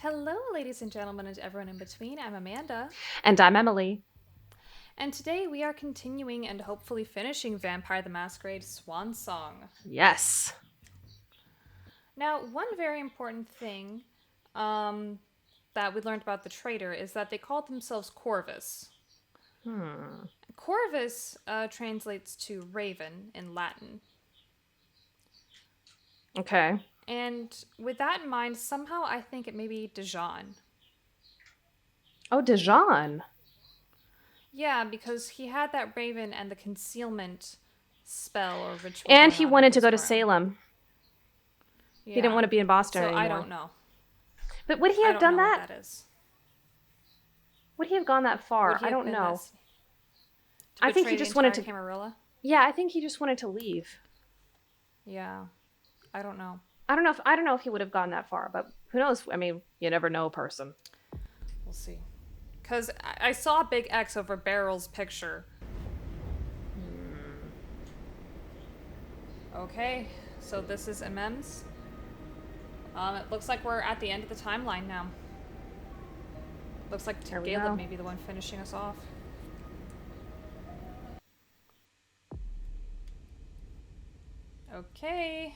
Hello, ladies and gentlemen, and everyone in between. I'm Amanda. And I'm Emily. And today we are continuing and hopefully finishing Vampire the Masquerade Swansong. Yes. Now, one very important thing that we learned about the traitor is that they called themselves Corvus. Corvus translates to raven in Latin. Okay. And with that in mind, somehow I think it may be Dijon. Oh, Dijon. Yeah, because he had that raven and the concealment spell or ritual And going he on in wanted to his go to room. Salem. Yeah. He didn't want to be in Boston so anymore. I don't know. But would he I have don't done know that? what that is. Would he have gone that far? Would he I have don't been know. this to I think betray he the just wanted entire to. Camarilla? Yeah, I think he just wanted to leave. Yeah. I don't know. I don't know if he would have gone that far, but who knows? I mean, you never know a person. We'll see. Because I saw a big X over Beryl's picture. Okay, so this is MM's. It looks like we're at the end of the timeline now. Looks like There we Galeb go. may be the one finishing us off. Okay.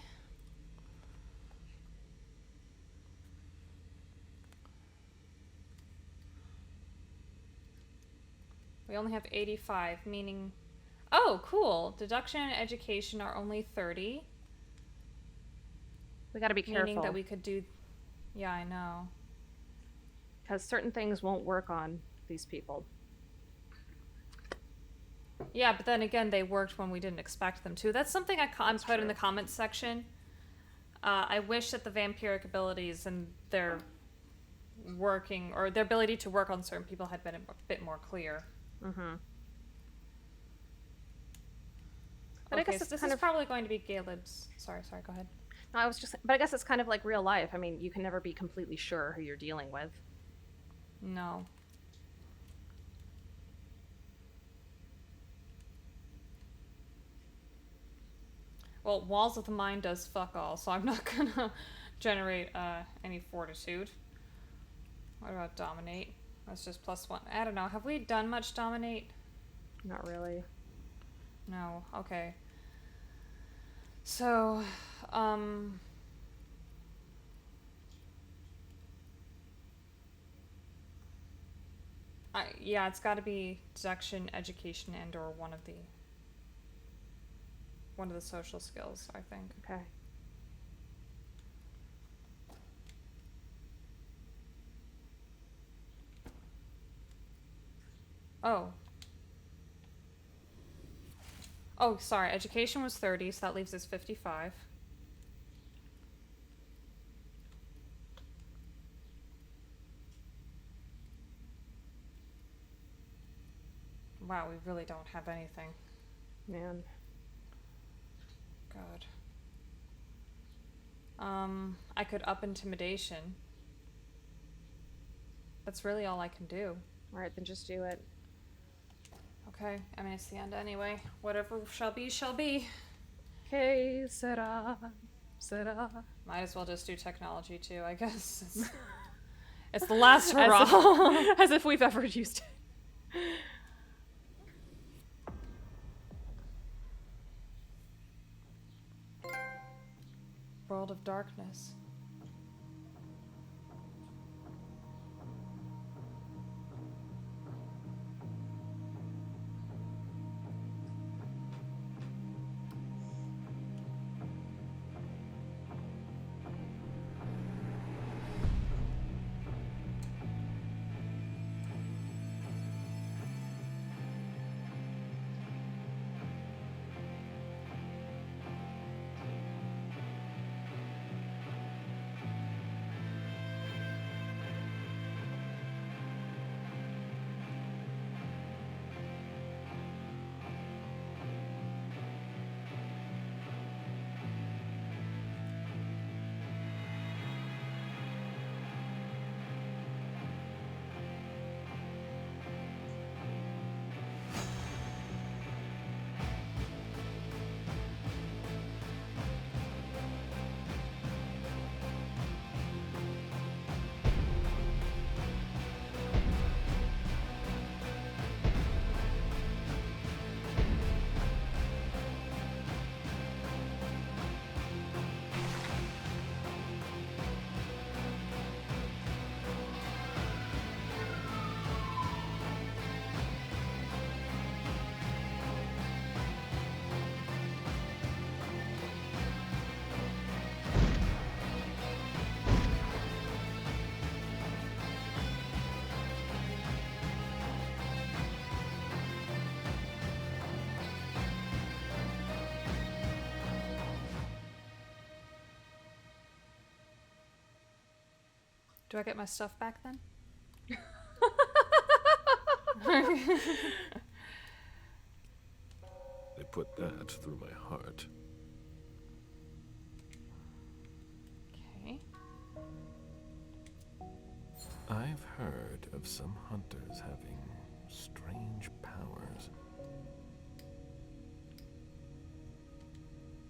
We only have 85, meaning... Oh, cool. Deduction and education are only 30. We got to be careful. Meaning that we could do... Yeah, I know. Because certain things won't work on these people. Yeah, but then again, they worked when we didn't expect them to. That's something I put in the comments section. I wish that the vampiric abilities and their working, or their ability to work on certain people had been a bit more clear. Mm-hmm. But okay, I guess this is probably going to be Galeb's. Sorry, go ahead. No, but I guess it's kind of like real life. I mean, you can never be completely sure who you're dealing with. No. Well, Walls of the Mind does fuck all, so I'm not gonna generate any fortitude. What about Dominate? That's just +1. I don't know. Have we done much Dominate? Not really. No. Okay. So, yeah, it's got to be deduction, education, and/or one of the social skills, I think. Okay. Oh. Oh, sorry. Education was 30, so that leaves us 55. Wow, we really don't have anything. Man. God. I could up intimidation. That's really all I can do. Alright, then just do it. Okay, I mean, it's the end anyway. Whatever shall be, shall be. Okay, Sarah. Might as well just do technology too, I guess. It's the last hurrah. As if we've ever used it. World of Darkness. Do I get my stuff back then? They put that through my heart. Okay. I've heard of some hunters having strange powers.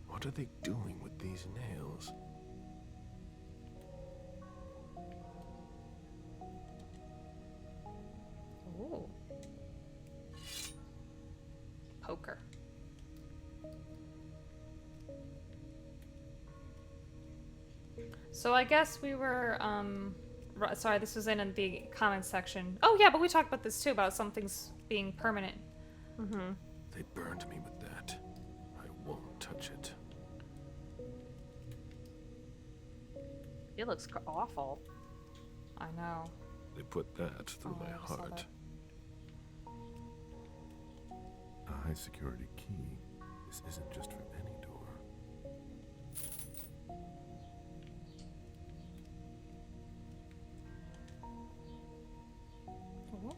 What are they doing with these nails? Ooh. Poker. So I guess we were, sorry, this was in the comments section. Oh yeah, but we talked about this too, about some things being permanent. Mm-hmm. They burned me with that. I won't touch it. It looks awful. I know. They put that through Oh, my I saw heart. that. A high security key. This isn't just for any door. Ooh.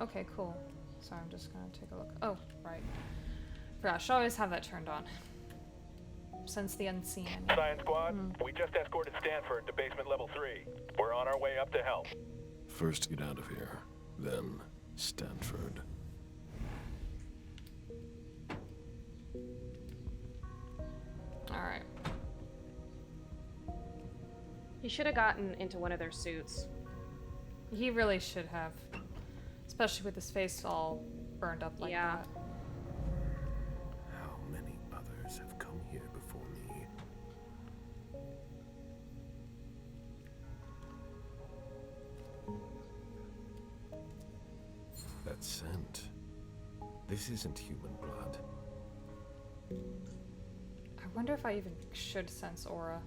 Okay, cool. So I'm just gonna take a look. Oh, right. Forgot, I should always have that turned on. Sense the unseen. Science Squad, we just escorted Stanford to basement level 3. We're on our way up to help. First get out of here, then Stanford. Alright. He should have gotten into one of their suits. He really should have. Especially with his face all burned up like Yeah. that. How many others have come here before me? That scent. This isn't human blood. I wonder if I even should sense aura.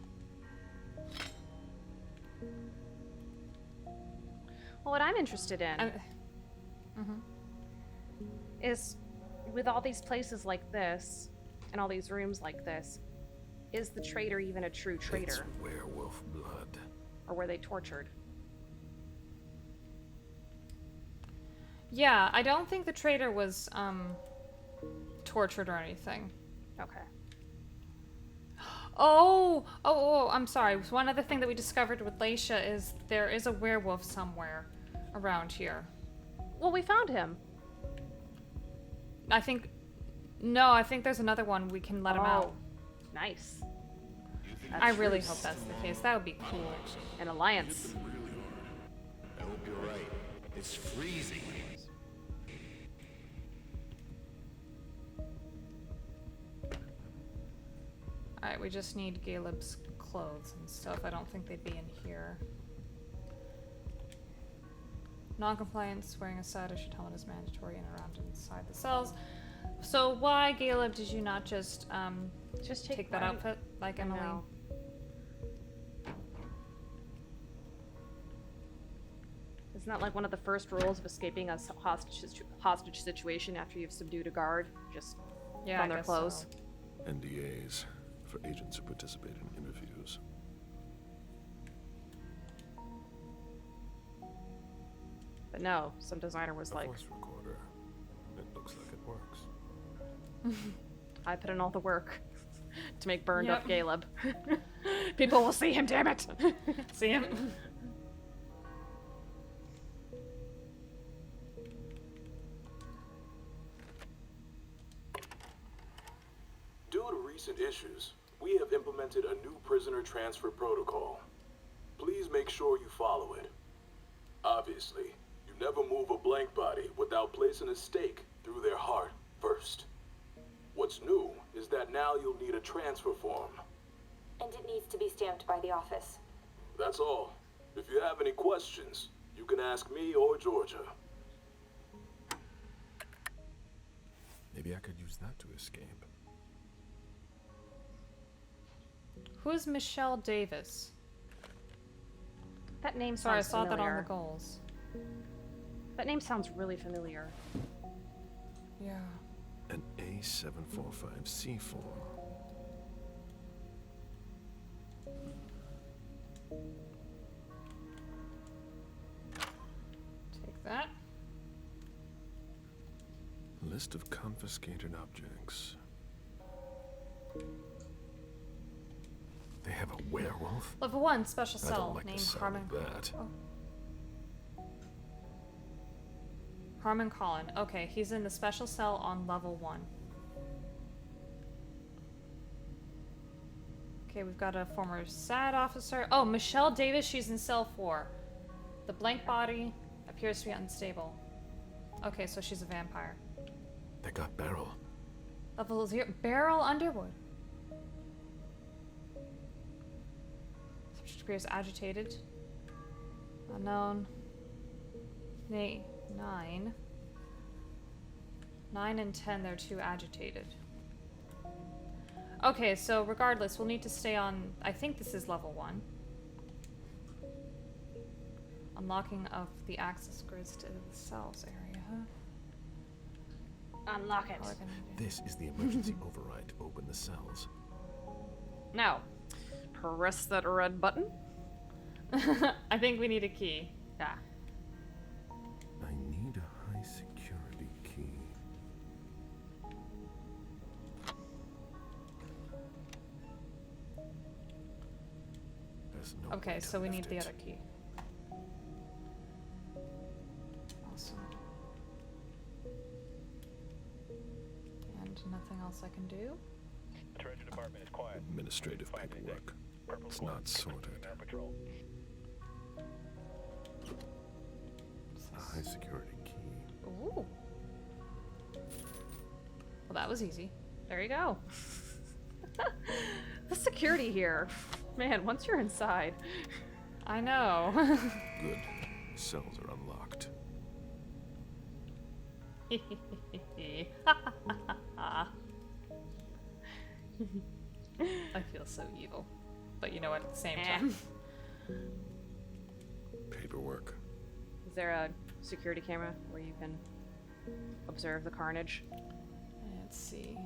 Well, what I'm interested in Mm-hmm. is, with all these places like this, and all these rooms like this, is the traitor even a true It's traitor? werewolf blood. Or were they tortured? Yeah, I don't think the traitor was tortured or anything. Okay. Oh, I'm sorry. One other thing that we discovered with Leysha is there is a werewolf somewhere around here. Well, we found him. I think there's another one. We can let him out. Nice. I really hope that's the case. That would be cool. An alliance. I hope you're right. It's freezing. Alright, we just need Galeb's clothes and stuff. I don't think they'd be in here. Non-compliance, wearing a saddest helmet is mandatory and around inside the cells. So why, Galeb, did you not just take that mine. outfit like I Emily? know. Isn't that like one of the first rules of escaping a hostage situation after you've subdued a guard? Just Yeah, put I on their guess clothes. so. NDAs for agents who participate in interviews. But no, some designer was A like, voice recorder. It looks like it works. I put in all the work to make burned up Yep. Galeb. People will see him, damn it! See him? Due to recent issues, we have implemented a new prisoner transfer protocol. Please make sure you follow it. Obviously, you never move a blank body without placing a stake through their heart first. What's new is that now you'll need a transfer form. And it needs to be stamped by the office. That's all. If you have any questions, you can ask me or Georgia. Maybe I could use that to escape. Who's Michelle Davis? That name Sorry, I sounds saw that familiar. on the goals. That name sounds really familiar. Yeah. An A745C form. Take that. List of confiscated objects. They have a werewolf? Level 1, special I cell. don't like Name the sound Harmon. of that. Oh. Harmon Collin. Okay, he's in the special cell on level 1. Okay, we've got a former SAD officer. Oh, Michelle Davis, she's in cell 4. The blank body appears to be unstable. Okay, so she's a vampire. They got Beryl. Level 0. Beryl Underwood. Subject appears agitated. Unknown. 9. 9 and 10, they're too agitated. Okay, so regardless, we'll need to stay on... I think this is level 1. Unlocking of the access grids to the cells area. Unlock it. How are we gonna do- This is the emergency override to open the cells. Now, press that red button. I think we need a key. Yeah. I need a high security key. There's no Okay, way to so we need lift the it. other key. Awesome. And nothing else I can do? The Treasury Department is quiet. Administrative 526. paperwork. Purple It's Squad. not sorted. Man patrol. A high security key. Ooh. Well, that was easy. There you go. The security here. Man, once you're inside. I know. Good. Cells are unlocked. I feel so evil. But you know what, at the same Eh. time. Paperwork. Is there a security camera where you can observe the carnage? Let's see.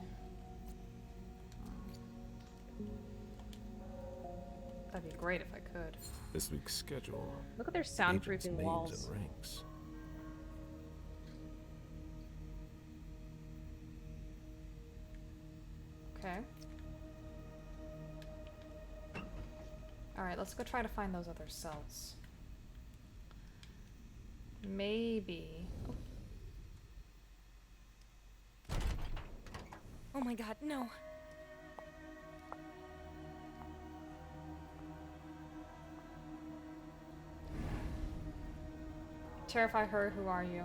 That'd be great if I could. This week's schedule. Look at their Agents' soundproofing names walls. and ranks. Okay. Alright, let's go try to find those other cells. Maybe. Oh my god, no. Terrify her, who are you?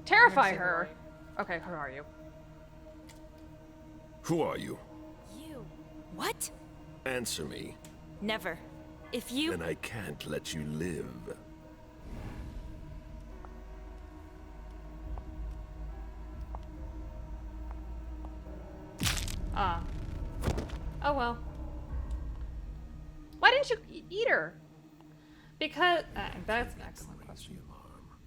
Terrify I'm gonna say who her. are you. Okay, who are you? Who are you? You. What? Answer me, Never. If you. and I can't let you live. Ah. Oh well. Why didn't you eat her? Because that's an excellent question. The alarm.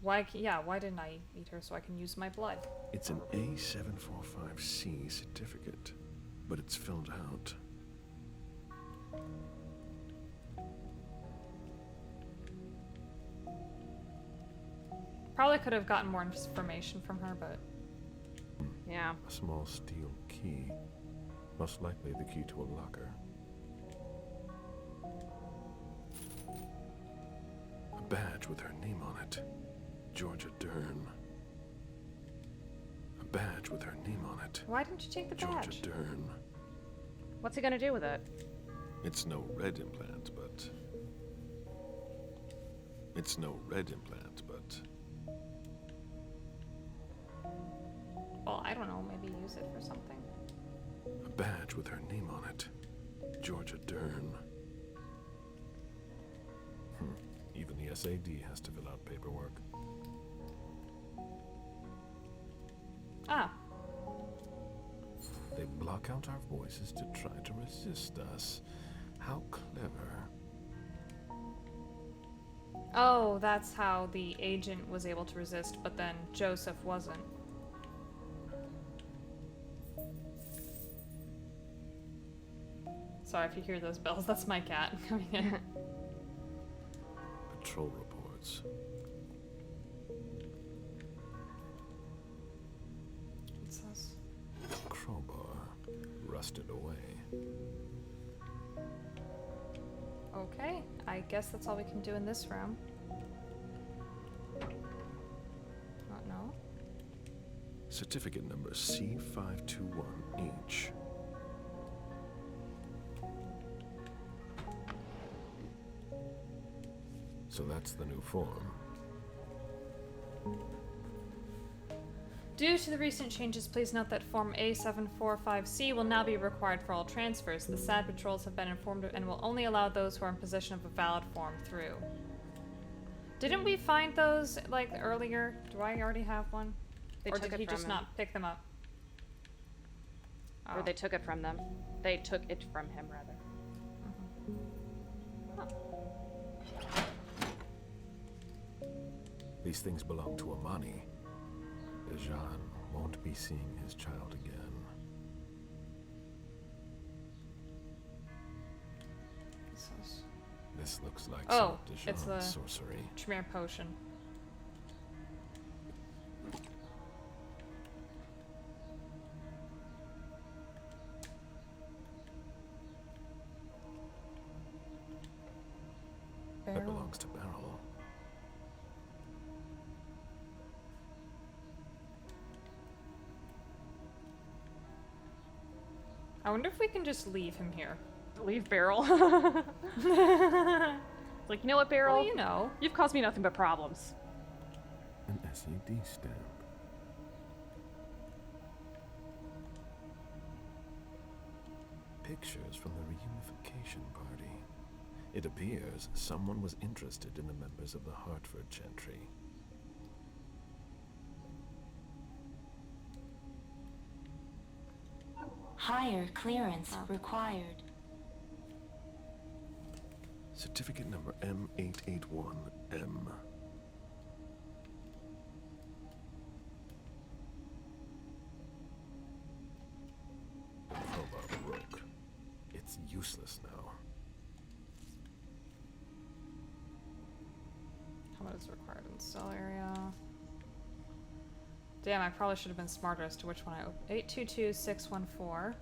Why? Yeah. Why didn't I eat her so I can use my blood? It's an A745C certificate, but it's filled out. Probably could have gotten more information from her, but Yeah. A small steel key. Most likely the key to a locker. A badge with her name on it. Georgia Dern. A badge with her name on it. why didn't you take the Georgia badge? Dern. What's he gonna do with it? It's no red implant, but... It's no red implant, but... Well, I don't know. Maybe use it for something. A badge with her name on it. Georgia Dern. Even the SAD has to fill out paperwork. Ah. They block out our voices to try to resist us. How clever. Oh, that's how the agent was able to resist, but then Joseph wasn't. Sorry if you hear those bells. That's my cat coming in. Patrol reports. What's this? Crowbar. Rusted away. Okay, I guess that's all we can do in this room. No. Certificate number C521H. So that's the new form. Due to the recent changes, please note that Form A745C will now be required for all transfers. The SAD patrols have been informed and will only allow those who are in possession of a valid form through. Didn't we find those, like, earlier? Do I already have one? They or took did it he from just him. not pick them up? Or they took it from them. They took it from him, rather. These things belong to Amani. Jean won't be seeing his child again. This looks like Oh, some it's Dijon the sorcery. Tremere potion. That Barrel. belongs to Beryl. I wonder if we can just leave him here. Leave Beryl. Like, you know what, Beryl? Well, you know. You've caused me nothing but problems. An SED stamp. Pictures from the reunification party. It appears someone was interested in the members of the Hartford Gentry. Higher clearance required. Certificate number M881M. The crowbar broke. It's useless now. How much is required in cell area? Damn, I probably should have been smarter as to which one I opened. 822614.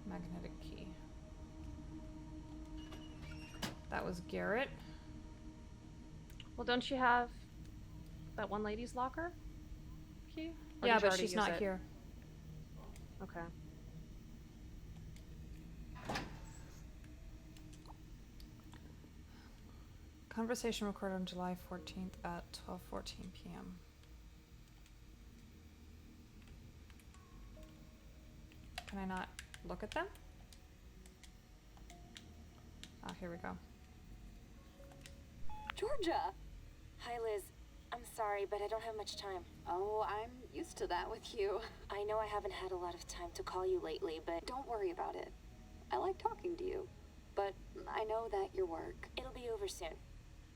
Magnetic key. That was Garrett. Well, don't you have that one lady's locker key? Or Yeah, did you but already she's use not it? here. Okay. Conversation recorded on July 14th at 12:14 p.m. Can I not look at them? Oh, here we go. Georgia! Hi, Liz. I'm sorry, but I don't have much time. Oh, I'm used to that with you. I know I haven't had a lot of time to call you lately, but Don't worry about it. I like talking to you, but I know that your work. it'll be over soon.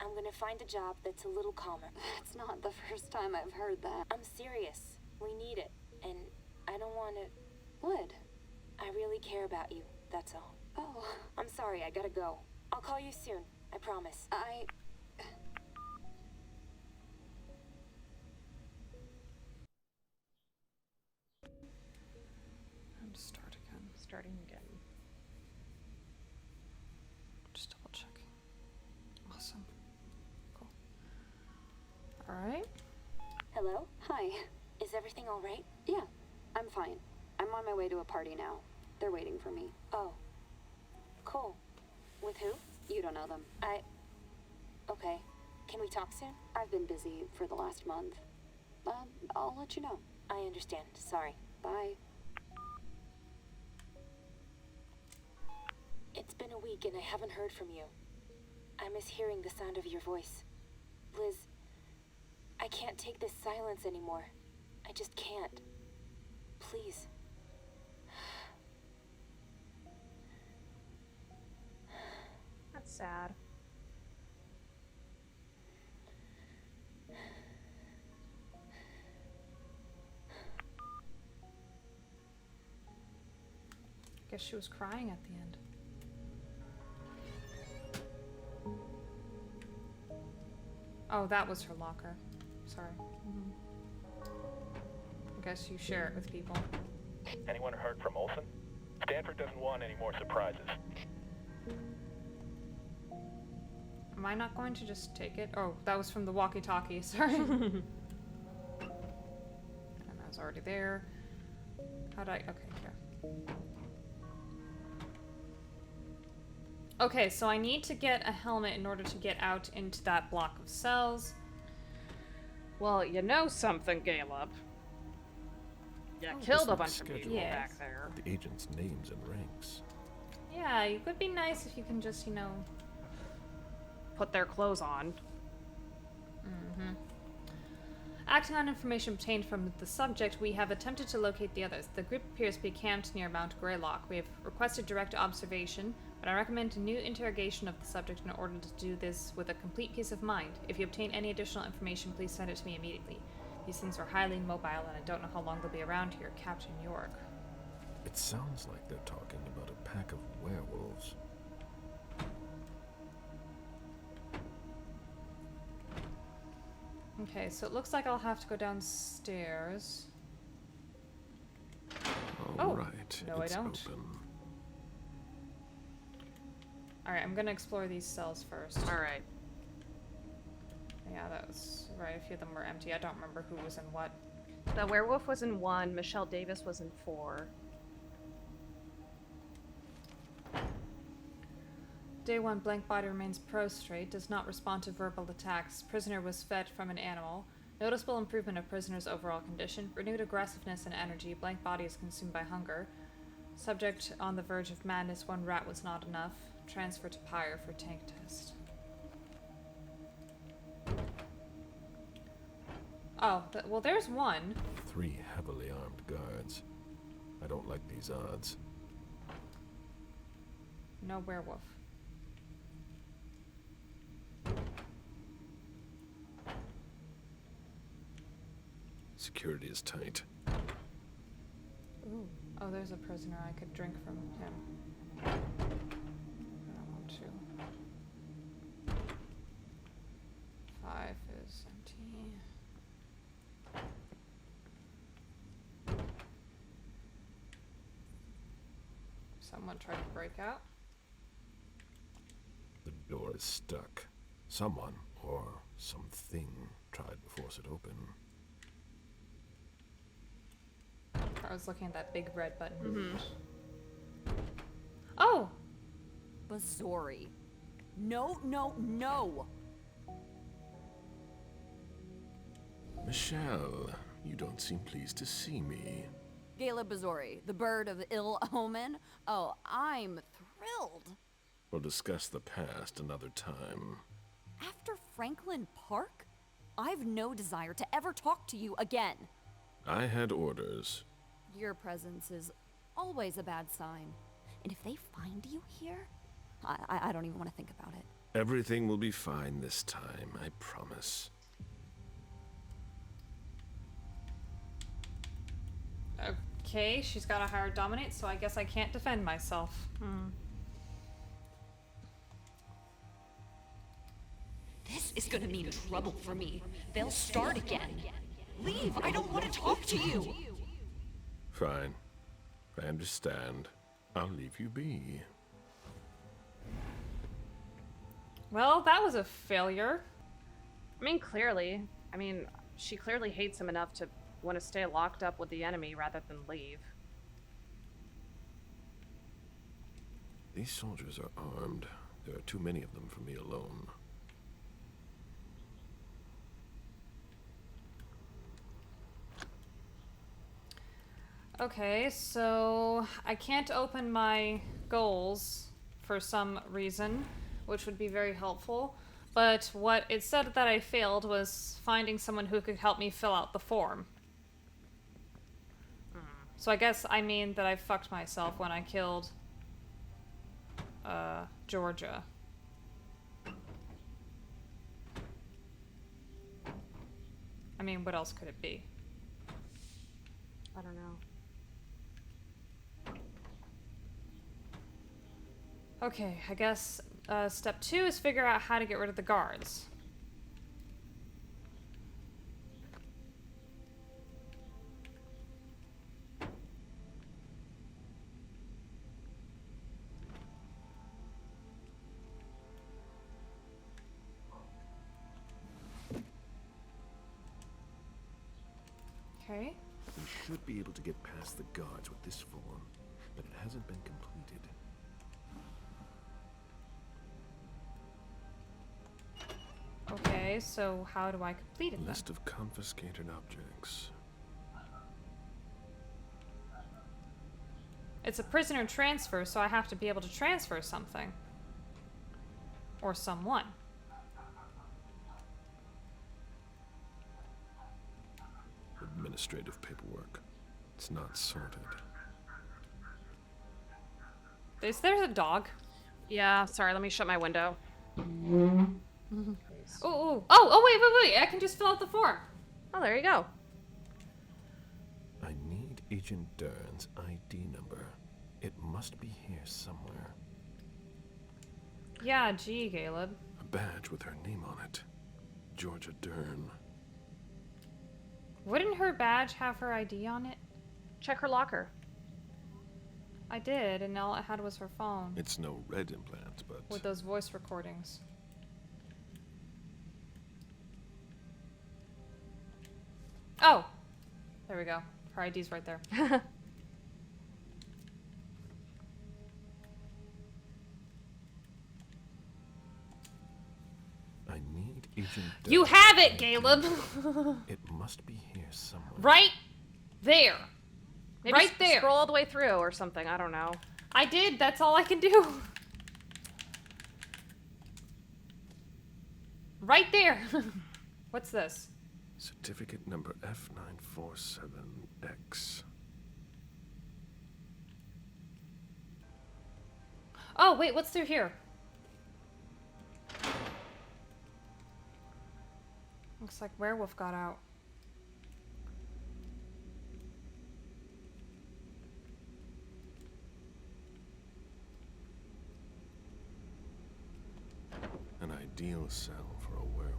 I'm gonna find a job that's a little calmer. That's not the first time I've heard that. I'm serious. We need it. And I don't want to... What? I really care about you, that's all. Oh, I'm sorry, I gotta go. I'll call you soon, I promise. And start again. Starting again. Just double checking. Awesome. Cool. Alright. Hello? hi. Is everything all right? Yeah, I'm fine. I'm on my way to a party now. They're waiting for me. Oh. Cool. With who? You don't know them. Okay. Can we talk soon? I've been busy for the last month. I'll let you know. I understand. Sorry. Bye. It's been a week and I haven't heard from you. I miss hearing the sound of your voice. Liz, I can't take this silence anymore. I just can't. Please. That's sad. Guess she was crying at the end. Oh, that was her locker. Sorry. I guess you share it with people. Anyone heard from Olsen? Stanford doesn't want any more surprises. Am I not going to just take it? Oh, that was from the walkie-talkie. Sorry. And I was already there. How'd I... Okay, here. Okay, so I need to get a helmet in order to get out into that block of cells. Well, you know something, Galeb. You killed a bunch of people Yes. back there. The agents' names and ranks. Yeah, it would be nice if you can just, you know... Put their clothes on. Acting on information obtained from the subject, we have attempted to locate the others. The group appears to be camped near Mount Greylock. We have requested direct observation, but I recommend a new interrogation of the subject in order to do this with a complete peace of mind. If you obtain any additional information, please send it to me immediately. These things are highly mobile, and I don't know how long they'll be around here. Captain York. It sounds like they're talking about a pack of werewolves. Okay, so it looks like I'll have to go downstairs. All right, no, it's I don't. open. Alright, I'm gonna explore these cells first. Alright. Yeah, that was right. A few of them were empty. I don't remember who was in what. The werewolf was in 1, Michelle Davis was in 4. Day 1, blank body remains prostrate, does not respond to verbal attacks. Prisoner was fed from an animal. Noticeable improvement of prisoner's overall condition. Renewed aggressiveness and energy. Blank body is consumed by hunger. Subject on the verge of madness. 1 rat was not enough. Transfer to Pyre for tank test. Oh, well, there's 1. 3 heavily armed guards. I don't like these odds. No werewolf. Security is tight. Ooh. Oh, there's a prisoner. I could drink from him. I don't want to. 5 is empty. Someone tried to break out. The door is stuck. Someone, or something, tried to force it open. I was looking at that big red button. Oh! Bazori. No, no, no! Michelle, you don't seem pleased to see me. Galeb Bazori, the bird of ill omen. Oh, I'm thrilled. We'll discuss the past another time. After Franklin Park, I've no desire to ever talk to you again. I had orders. Your presence is always a bad sign. And if they find you here, I don't even want to think about it. Everything will be fine this time, I promise. Okay, she's got a higher dominate, so I guess I can't defend myself. This is gonna mean trouble for me. They'll start again. Leave! I don't want to talk to you! Fine. I understand. I'll leave you be. Well, that was a failure. I mean, clearly. I mean, she clearly hates him enough to want to stay locked up with the enemy rather than leave. These soldiers are armed. There are too many of them for me alone. Okay, so I can't open my goals for some reason, which would be very helpful. But what it said that I failed was finding someone who could help me fill out the form. So I guess I mean that I fucked myself when I killed Georgia. I mean, what else could it be? I don't know. Okay, I guess step 2 is figure out how to get rid of the guards. Okay. We should be able to get past the guards with this form, but it hasn't been completed. Okay, so how do I complete it then? List of confiscated objects. It's a prisoner transfer, so I have to be able to transfer something. Or someone. Administrative paperwork. It's not sorted. There's a dog. Yeah, sorry, let me shut my window. Oh, wait. I can just fill out the form. Oh, there you go. I need Agent Dern's ID number. It must be here somewhere. Yeah, gee, Galeb. A badge with her name on it. Georgia Dern. Wouldn't her badge have her ID on it? Check her locker. I did, and all it had was her phone. It's no red implant, but... With those voice recordings. Oh! There we go. Her ID's right there. I need Agent Dern. You have it, Galeb! It must be here somewhere. Right there! Maybe right there! Scroll all the way through or something, I don't know. I did, that's all I can do. Right there! What's this? Certificate number F947X. Oh, wait, what's through here? Looks like werewolf got out. An ideal cell for a werewolf.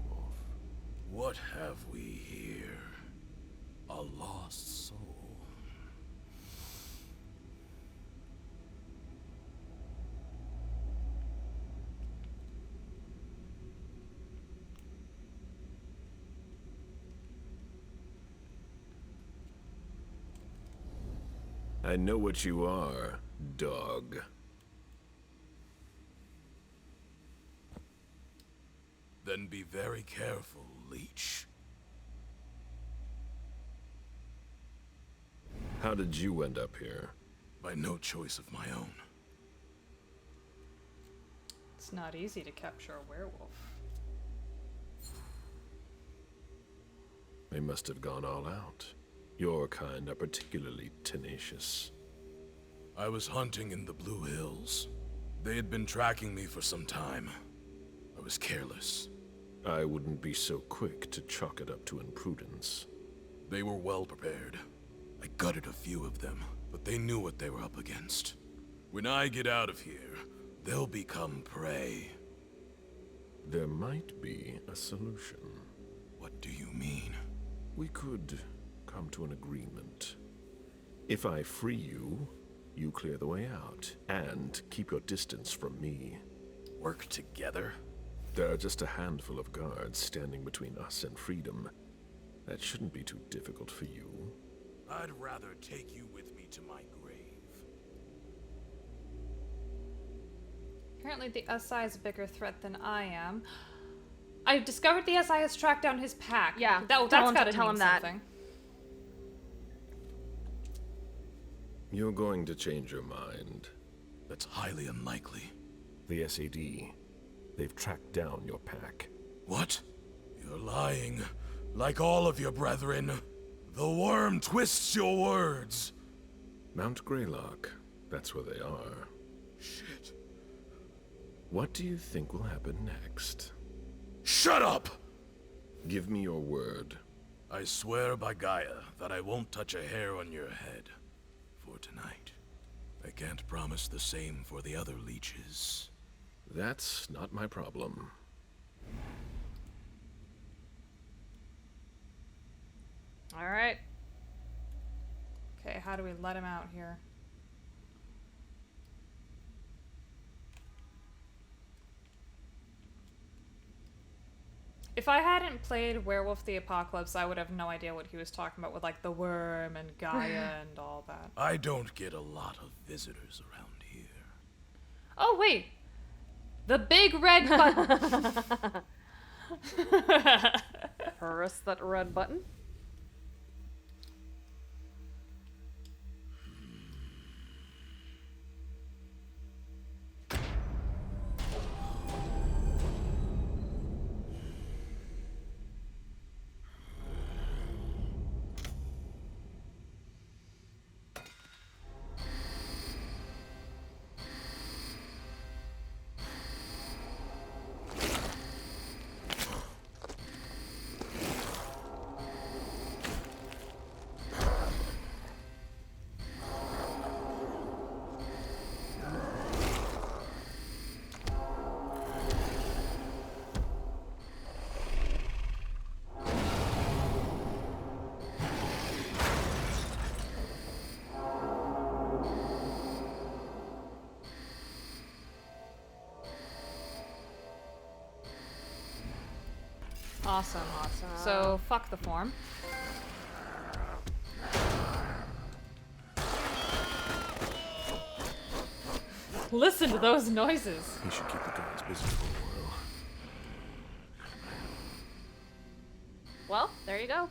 What have we here? A lost soul. I know what you are, dog. Then be very careful, leech. How did you end up here? By no choice of my own. It's not easy to capture a werewolf. They must have gone all out. Your kind are particularly tenacious. I was hunting in the Blue Hills. They had been tracking me for some time. I was careless. I wouldn't be so quick to chalk it up to imprudence. They were well prepared. I gutted a few of them, but they knew what they were up against. When I get out of here, they'll become prey. There might be a solution. What do you mean? We could come to an agreement. If I free you, you clear the way out, and keep your distance from me. Work together? There are just a handful of guards standing between us and freedom. That shouldn't be too difficult for you. I'd rather take you with me to my grave. Apparently the SI is a bigger threat than I am. I discovered the SI has tracked down his pack. Yeah, that's gotta tell mean him that. something. You're going to change your mind. That's highly unlikely. The SAD. They've tracked down your pack. What? You're lying. Like all of your brethren. The worm twists your words. Mount Greylock. That's where they are. Shit. What do you think will happen next? Shut up! Give me your word. I swear by Gaia that I won't touch a hair on your head. For tonight. I can't promise the same for the other leeches. That's not my problem. All right. Okay, how do we let him out here? If I hadn't played Werewolf the Apocalypse, I would have no idea what he was talking about with like the worm and Gaia and all that. I don't get a lot of visitors around here. Oh, wait! The big red button! Press that red button. Awesome. So, fuck the form. Listen to those noises. He should keep the guards busy for a while. Well, there you go.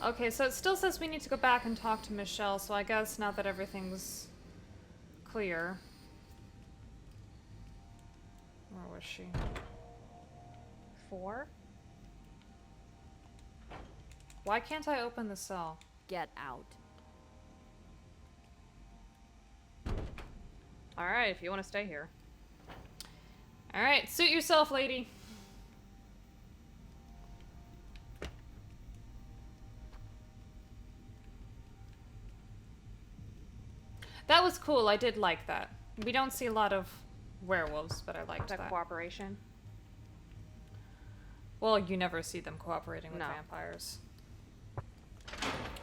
Okay, so it still says we need to go back and talk to Michelle, so I guess now that everything's clear. Where was she? 4. Why can't I open the cell? Get out. Alright, if you want to stay here. Alright, suit yourself, lady. That was cool, I did like that. We don't see a lot of werewolves, but I liked that. Cooperation. Well, you never see them cooperating with No. vampires.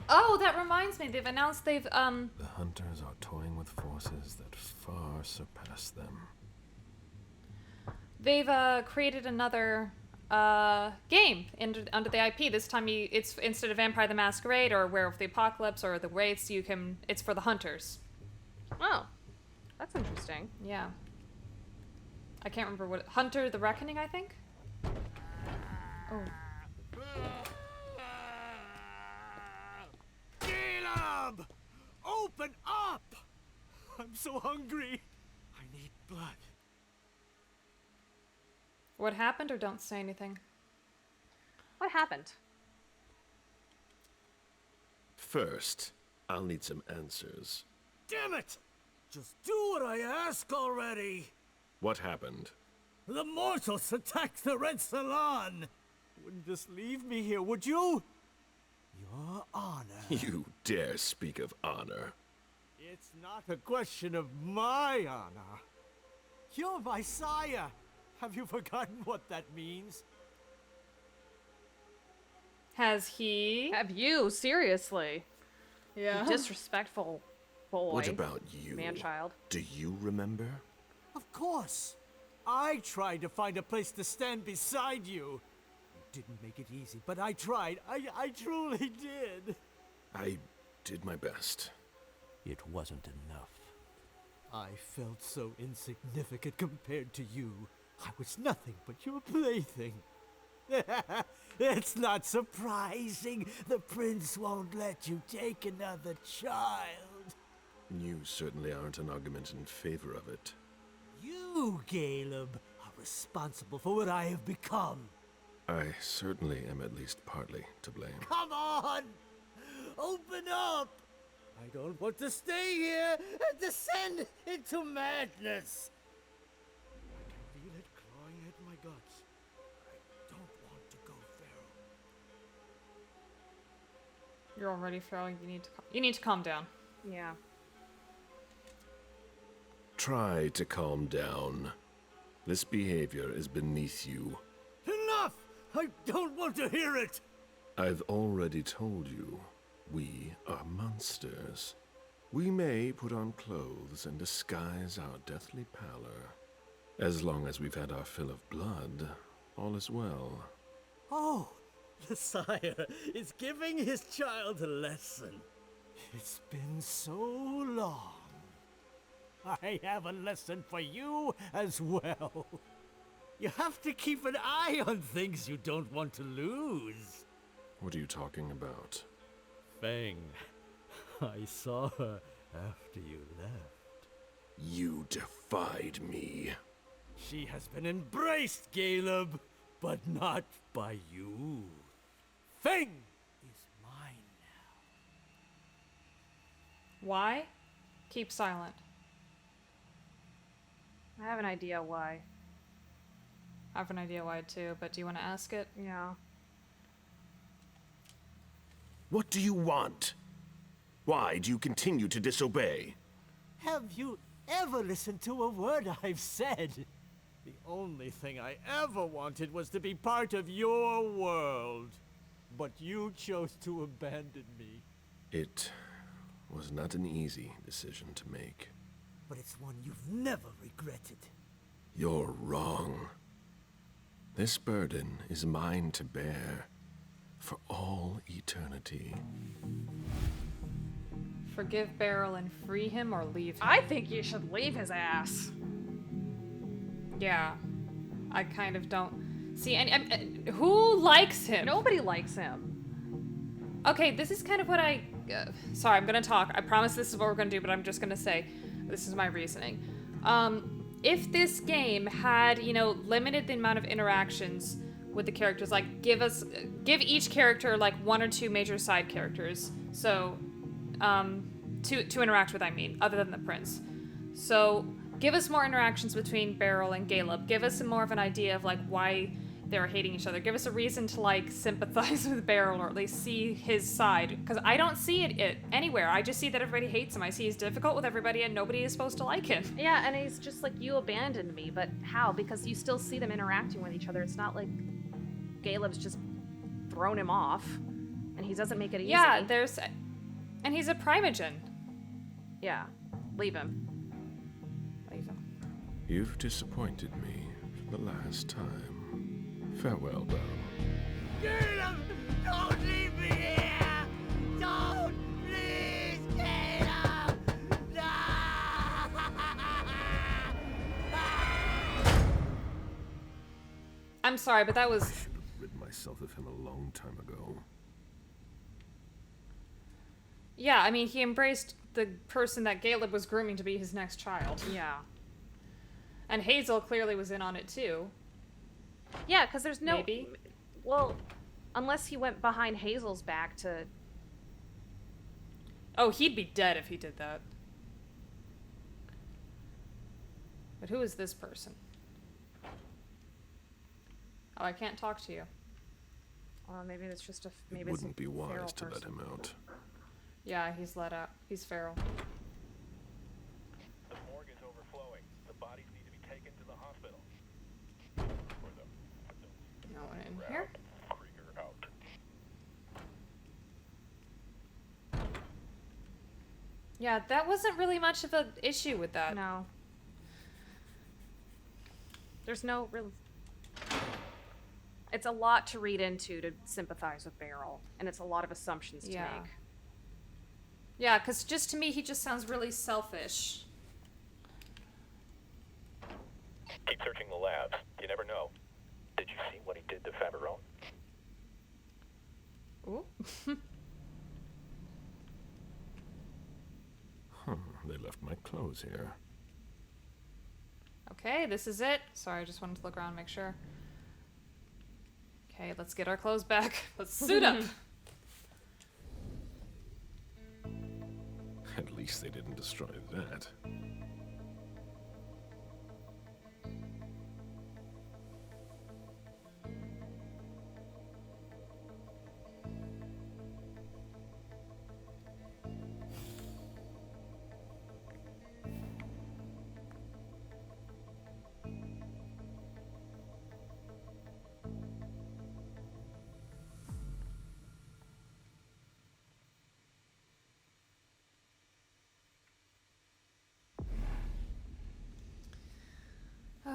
Oh, that reminds me, they've announced they've, The hunters are toying with forces that far surpass them. They've created another game under the IP. This time it's instead of Vampire the Masquerade or Werewolf the Apocalypse or the Wraiths, it's for the hunters. Oh, that's interesting. Yeah. I can't remember what Hunter the Reckoning, I think. Oh. Galeb! Open up! I'm so hungry. I need blood. What happened, or don't say anything? What happened? First, I'll need some answers. Damn it! Just do what I ask already! What happened? The mortals attacked the Red Salon! Wouldn't just leave me here, would you? Your honor. You dare speak of honor. It's not a question of my honor. You're my sire. Have you forgotten what that means? Has he? Have you? Seriously? Yeah. You disrespectful boy. What about you? Man-child. Do you remember? Of course. I tried to find a place to stand beside you. You didn't make it easy, but I tried. I truly did. I did my best. It wasn't enough. I felt so insignificant compared to you. I was nothing but your plaything. It's not surprising the prince won't let you take another child. You certainly aren't an argument in favor of it. You, Galeb, are responsible for what I have become. I certainly am at least partly to blame. Come on! Open up! I don't want to stay here and descend into madness. I can feel it clawing at my guts. I don't want to go feral. You're already feral. You need to calm down. Yeah. Try to calm down. This behavior is beneath you. Enough! I don't want to hear it! I've already told you, we are monsters. We may put on clothes and disguise our deathly pallor. As long as we've had our fill of blood, all is well. Oh, the sire is giving his child a lesson. It's been so long. I have a lesson for you as well. You have to keep an eye on things you don't want to lose. What are you talking about? Feng, I saw her after you left. You defied me. She has been embraced, Galeb, but not by you. Feng is mine now. Why? Keep silent. I have an idea why. I have an idea why too, but do you want to ask it? Yeah. What do you want? Why do you continue to disobey? Have you ever listened to a word I've said? The only thing I ever wanted was to be part of your world. But you chose to abandon me. It was not an easy decision to make. But it's one you've never regretted. You're wrong. This burden is mine to bear for all eternity. Forgive Beryl and free him or leave him? I think you should leave his ass. Yeah. I kind of don't see any. Who likes him? Nobody likes him. Okay, this is kind of what I. Sorry, I'm gonna talk. I promise this is what we're gonna do, but I'm just gonna say this is my reasoning. If this game had, limited the amount of interactions with the characters, like give each character like one or two major side characters, so to interact with, I mean, other than the prince. So give us more interactions between Beryl and Galeb. Give us more of an idea of like why they're hating each other. Give us a reason to like sympathize with Beryl, or at least see his side, because I don't see it anywhere. I just see that everybody hates him. I see he's difficult with everybody and nobody is supposed to like him. Yeah, and he's just like, you abandoned me, but how? Because you still see them interacting with each other. It's not like Galeb's just thrown him off and he doesn't make it easy. Yeah, and he's a primogen. Yeah, leave him. Leave him. You've disappointed me for the last time. Farewell, Beryl. Galeb! Don't leave me here! Don't! Please, Galeb! No! I'm sorry, but that was... I should have rid myself of him a long time ago. Yeah, I mean, he embraced the person that Galeb was grooming to be his next child. Yeah. And Hazel clearly was in on it too. Yeah, because there's no... Maybe. Well, unless he went behind Hazel's back to... Oh, he'd be dead if he did that. But who is this person? Oh, I can't talk to you. Maybe it's just a... It wouldn't be wise to let him out. Yeah, he's let out. He's feral. The morgue is overflowing. The bodies need to be taken to the hospital. No one in here? Krieger out. Yeah, that wasn't really much of an issue with that. No. There's no real... It's a lot to read into to sympathize with Beryl, and it's a lot of assumptions to make. Yeah, because just to me, he just sounds really selfish. Keep searching the labs. You never know. Did you see what he did to Faberone? Ooh. They left my clothes here. Okay, this is it. Sorry, I just wanted to look around and make sure. Okay, let's get our clothes back. Let's suit up. At least they didn't destroy that.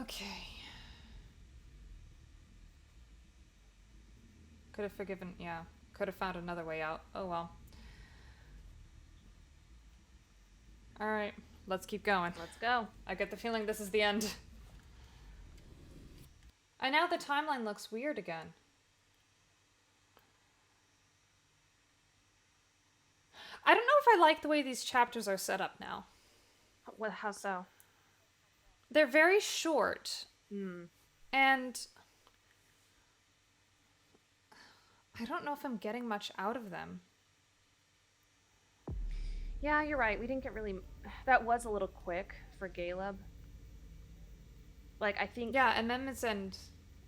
Okay. Could have forgiven, yeah. Could have found another way out. Oh well. Alright, let's keep going. Let's go. I get the feeling this is the end. And now the timeline looks weird again. I don't know if I like the way these chapters are set up now. What? How so? They're very short. And I don't know if I'm getting much out of them. Yeah, you're right. We didn't get really... That was a little quick for Galeb. Like, I think... Yeah, and then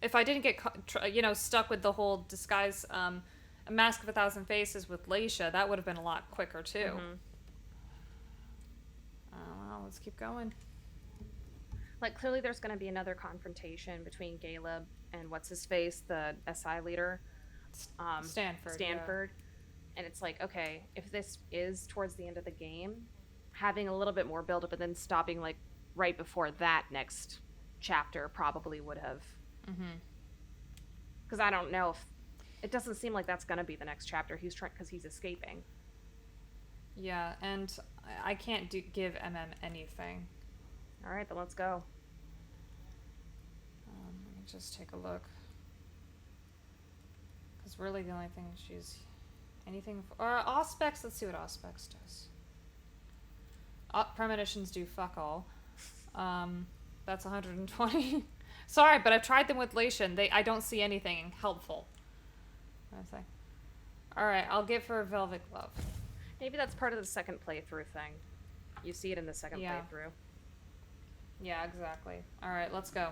if I didn't get, stuck with the whole disguise, a Mask of a Thousand Faces with Leysha, that would have been a lot quicker, too. Well, let's keep going. Like, clearly there's going to be another confrontation between Galeb and what's-his-face, the SI leader. Stanford. Yeah. And it's like, okay, if this is towards the end of the game, having a little bit more build-up and then stopping, like, right before that next chapter probably would have. Because I don't know if... It doesn't seem like that's going to be the next chapter. He's trying... Because he's escaping. Yeah, and I can't give MM anything. All right, then let's go. Let me just take a look. Because really the only thing she's... Anything... Or Auspex, let's see what Auspex does. Premonitions do fuck all. That's 120. Sorry, but I've tried them with Leysha and I don't see anything helpful. Alright, I'll give her a Velvet Glove. Maybe that's part of the second playthrough thing. You see it in the second playthrough. Yeah, exactly. Alright, let's go.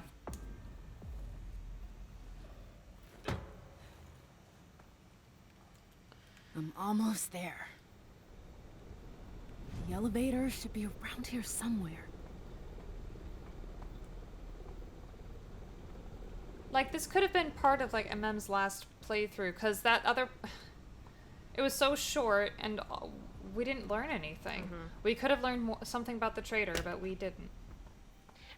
I'm almost there. The elevator should be around here somewhere. Like, this could have been part of, like, MM's last playthrough, because that other... It was so short, and we didn't learn anything. We could have learned something about the traitor, but we didn't.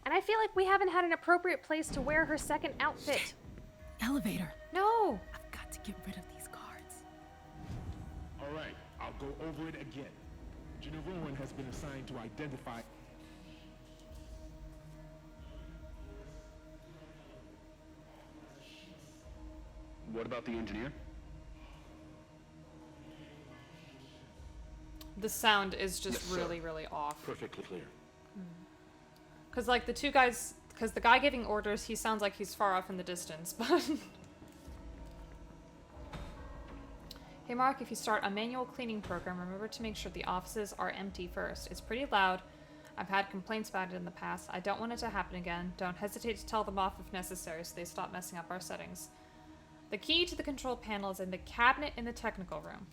And I feel like we haven't had an appropriate place to wear her second outfit. Elevator. No! I've got to get rid of these cards. All right, I'll go over it again. Generoan has been assigned to identify... What about the engineer? The sound is just really, really off. Perfectly clear. Because, like, the two guys... Because the guy giving orders, he sounds like he's far off in the distance, but... Hey, Mark, if you start a manual cleaning program, remember to make sure the offices are empty first. It's pretty loud. I've had complaints about it in the past. I don't want it to happen again. Don't hesitate to tell them off if necessary so they stop messing up our settings. The key to the control panel is in the cabinet in the technical room.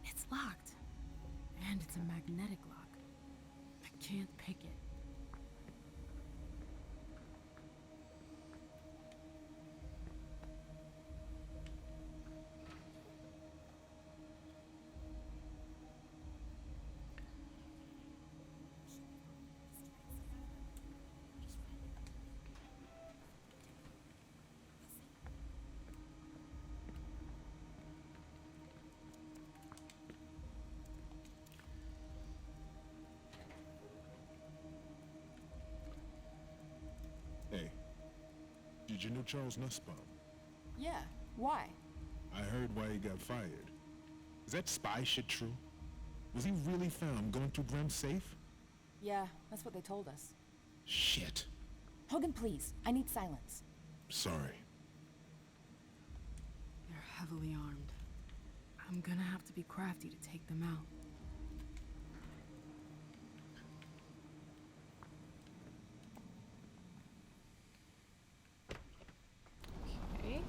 It's locked. And it's a magnetic lock. I can't pick it. Hey, did you know Charles Nussbaum? Yeah, why? I heard why he got fired. Is that spy shit true? Was he really found going through Grim's safe? Yeah, that's what they told us. Shit. Hogan, please. I need silence. Sorry. They're heavily armed. I'm gonna have to be crafty to take them out. Okay.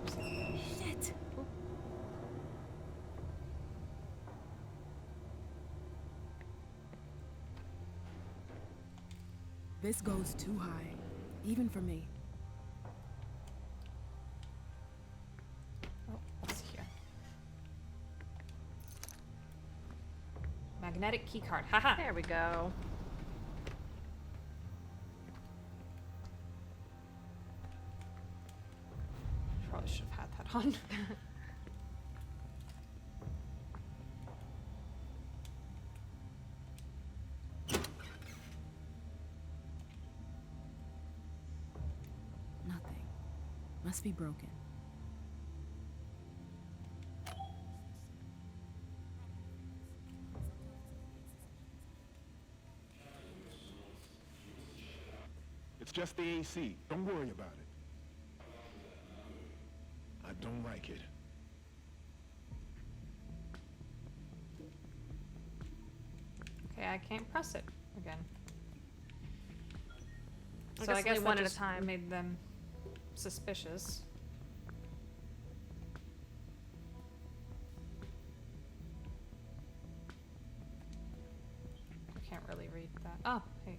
Shit! This goes too high, even for me. Oh, what's here? magnetic keycard. Haha. There we go. Probably should have had that on. Nothing. Must be broken. It's just the AC. Don't worry about it. I don't like it. Okay, I can't press it again. I So I guess guess only that one at a just time. made them suspicious. I can't really read that. Oh, hey.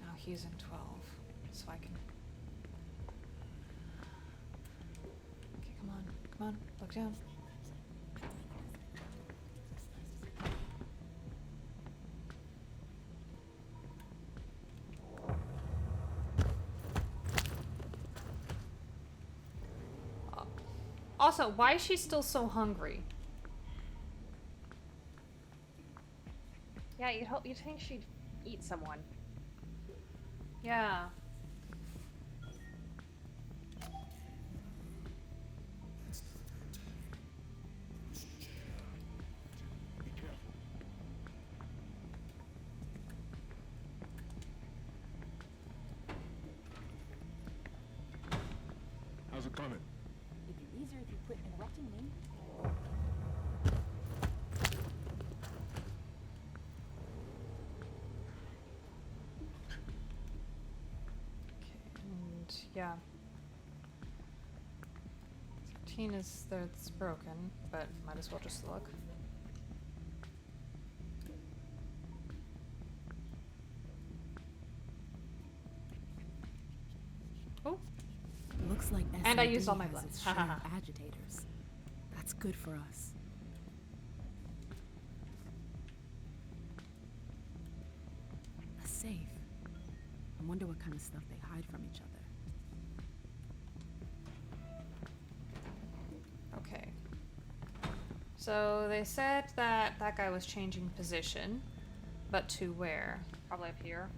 Oh, he's in 12, so I can... Okay, come on, look down. Also, why is she still so hungry? Yeah, you'd think she'd eat someone. Yeah. How's it coming? It'd be easier if you quit interrupting me. And yeah. 13 is there, it's broken, but might as well just look. Oh. Looks like And I SAD used all my has blood. its share of agitators. That's good for us. A safe. I wonder what kind of stuff they hide from each other. Okay. So they said that that guy was changing position, but to where? Probably up here.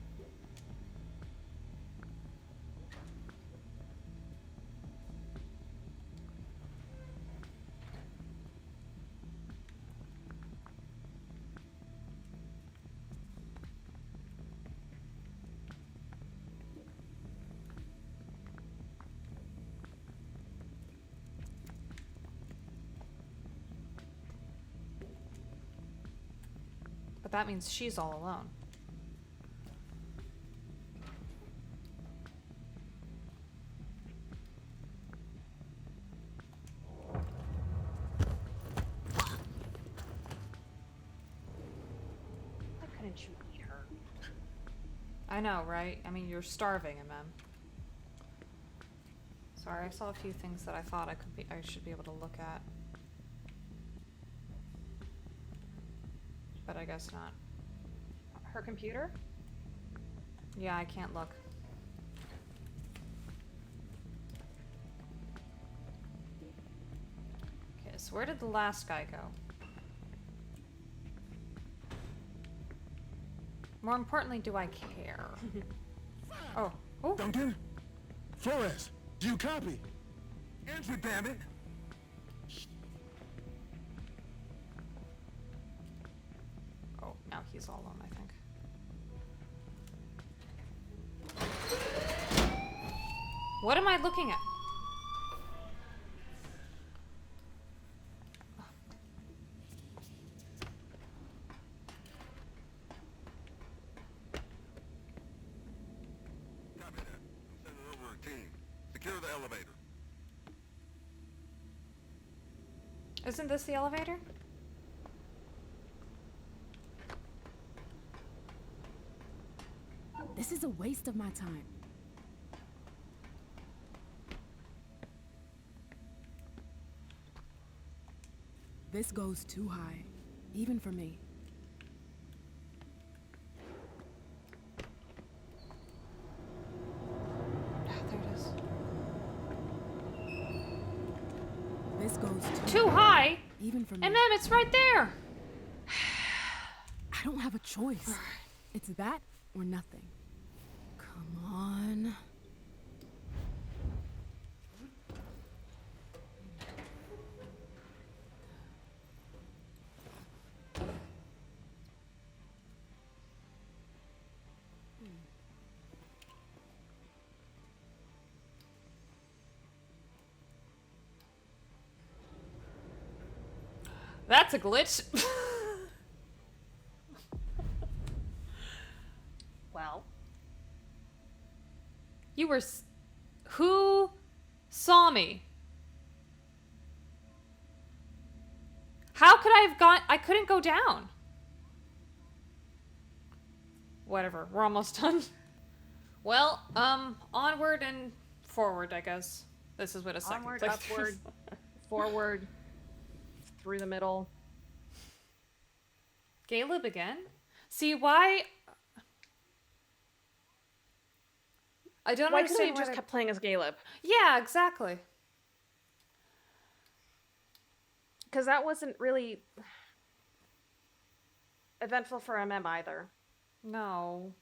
But that means she's all alone. Why couldn't you eat her? I know, right? I mean, you're starving, MM. Sorry, I saw a few things that I thought I should be able to look at. But I guess not. Her computer? Yeah, I can't look. Okay, so where did the last guy go? More importantly, do I care? Oh. Oh. Duncan? Flores, do you copy? Answer, damn it! Oh, now he's all alone, I think. What am I looking at? Copy that. I'm sending over a team. Secure the elevator. Isn't this the elevator? This is a waste of my time. This goes too high, even for me. There it is. This goes Too high? even for me. And then it's right there. I don't have a choice. It's that or nothing. Come on. That's a glitch. Well. You were... Who saw me? How could I have gone... I couldn't go down. Whatever. We're almost done. Well, onward and forward, I guess. This is what a second Onward, playthrough upward, is. forward, through the middle. Galeb again? See, why... I don't Why couldn't we understand just kept playing as Galeb? Yeah, exactly. Because that wasn't really eventful for MM either. No.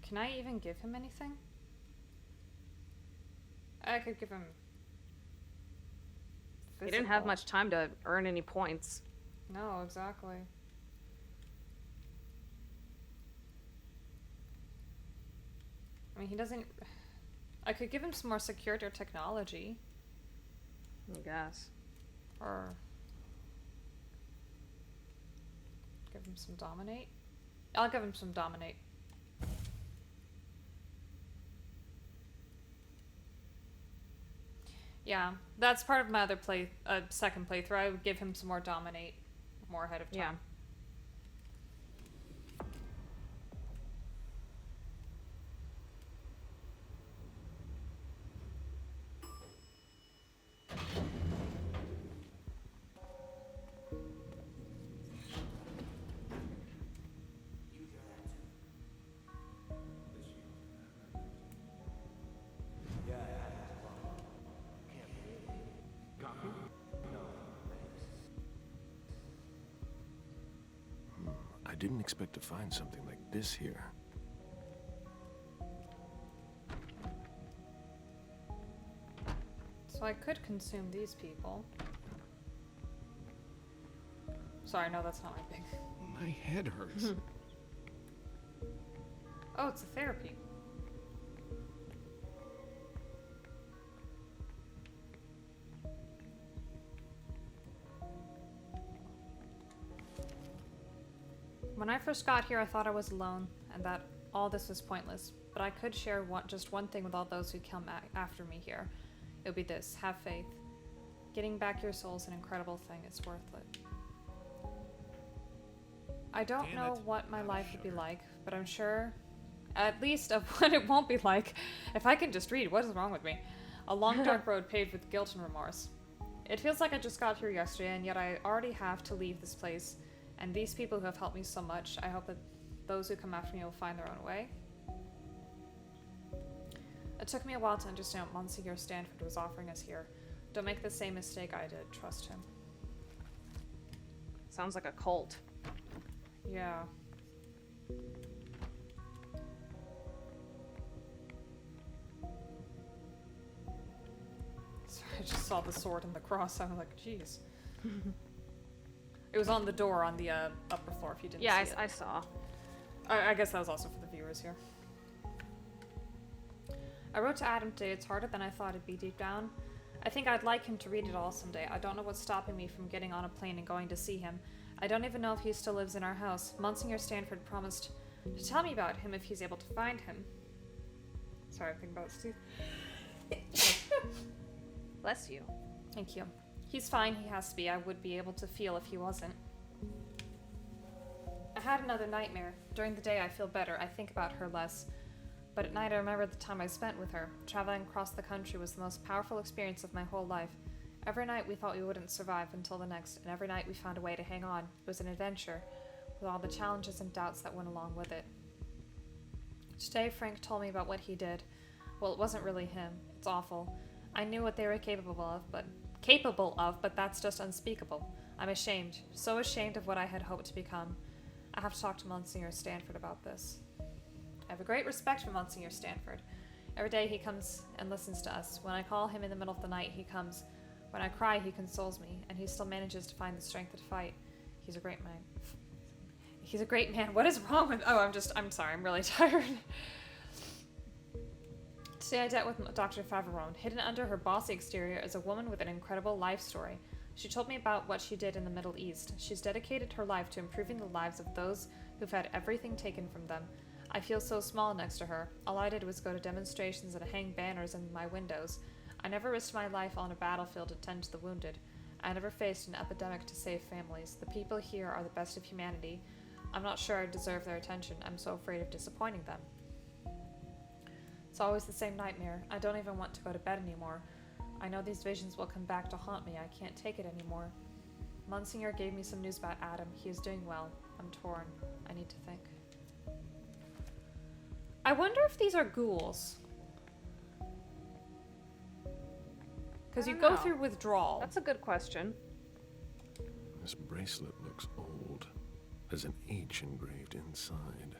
Can I even give him anything? I could give him... He didn't have physical. much time to earn any points. No, exactly. I mean, he doesn't... I could give him some more security or technology. I guess. Or... give him some dominate? I'll give him some dominate. Yeah, that's part of my other second playthrough. I would give him some more dominate, more ahead of time. Yeah. I didn't expect to find something like this here. So I could consume these people. Sorry, no, that's not my thing. My head hurts. Oh, it's a therapy. When I first got here, I thought I was alone, and that all this was pointless. But I could share just one thing with all those who come after me here. It would be this: have faith. Getting back your soul is an incredible thing. It's worth it. I don't know what my life would be like, but I'm sure, at least, of what it won't be like. If I can just read, what is wrong with me? A long dark road paved with guilt and remorse. It feels like I just got here yesterday, and yet I already have to leave this place. And these people who have helped me so much, I hope that those who come after me will find their own way. It took me a while to understand what Monsignor Stanford was offering us here. Don't make the same mistake I did. Trust him. Sounds like a cult. Yeah. Sorry, I just saw the sword and the cross. I was like, jeez. It was on the door on the upper floor if you didn't see it. I saw. I guess that was also for the viewers here. I wrote to Adam today. It's harder than I thought it'd be deep down. I think I'd like him to read it all someday. I don't know what's stopping me from getting on a plane and going to see him. I don't even know if he still lives in our house. Monsignor Stanford promised to tell me about him if he's able to find him. Sorry, I'm thinking about Steve. Bless you. Thank you. He's fine, he has to be. I would be able to feel if he wasn't. I had another nightmare. During the day I feel better. I think about her less. But at night I remember the time I spent with her. Traveling across the country was the most powerful experience of my whole life. Every night we thought we wouldn't survive until the next, and every night we found a way to hang on. It was an adventure, with all the challenges and doubts that went along with it. Today Frank told me about what he did. Well, it wasn't really him. It's awful. I knew what they were capable of, but that's just unspeakable. I'm ashamed. So ashamed of what I had hoped to become. I have to talk to Monsignor Stanford about this. I have a great respect for Monsignor Stanford. Every day he comes and listens to us. When I call him in the middle of the night, he comes. When I cry, he consoles me, and he still manages to find the strength to fight. He's a great man. He's a great man. What is wrong with... Oh, I'm sorry. I'm really tired. Today I dealt with Dr. Faverone. Hidden under her bossy exterior is a woman with an incredible life story. She told me about what she did in the Middle East. She's dedicated her life to improving the lives of those who've had everything taken from them. I feel so small next to her. All I did was go to demonstrations and hang banners in my windows. I never risked my life on a battlefield to tend to the wounded. I never faced an epidemic to save families. The people here are the best of humanity. I'm not sure I deserve their attention. I'm so afraid of disappointing them. It's always the same nightmare. I don't even want to go to bed anymore. I know these visions will come back to haunt me. I can't take it anymore. Monsignor gave me some news about Adam. He is doing well. I'm torn. I need to think. I wonder if these are ghouls. Because you go through withdrawal. That's a good question. This bracelet looks old. There's an H engraved inside.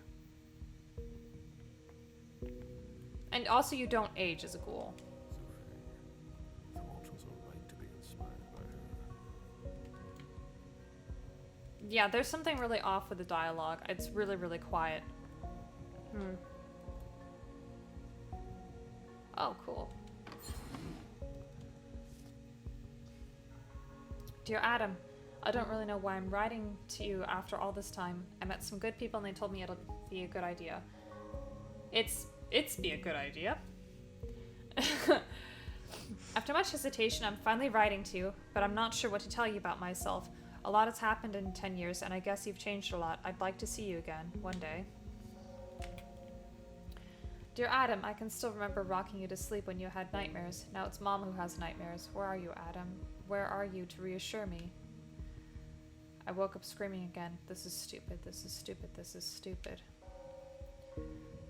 And also you don't age as a ghoul. Thought was all right to be inspired by her. Yeah, there's something really off with the dialogue. It's really, really quiet. Oh, cool. Dear Adam, I don't really know why I'm writing to you after all this time. I met some good people and they told me it'll be a good idea. It's be a good idea. After much hesitation, I'm finally writing to you, but I'm not sure what to tell you about myself. A lot has happened in 10 years, and I guess you've changed a lot. I'd like to see you again, one day. Dear Adam, I can still remember rocking you to sleep when you had nightmares. Now it's Mom who has nightmares. Where are you, Adam? Where are you to reassure me? I woke up screaming again. This is stupid, this is stupid, this is stupid.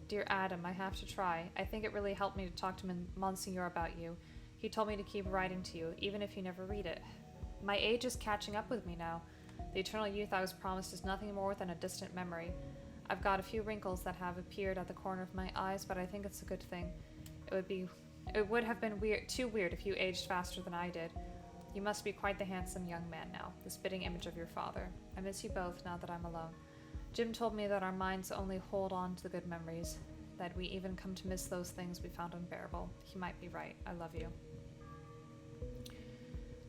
Dear Adam, I have to try. I think it really helped me to talk to Monsignor about you. He told me to keep writing to you, even if you never read it. My age is catching up with me now. The eternal youth I was promised is nothing more than a distant memory. I've got a few wrinkles that have appeared at the corner of my eyes, but I think it's a good thing. It would have been too weird if you aged faster than I did. You must be quite the handsome young man now, the spitting image of your father. I miss you both now that I'm alone. Jim told me that our minds only hold on to the good memories, that we even come to miss those things we found unbearable. He might be right. I love you.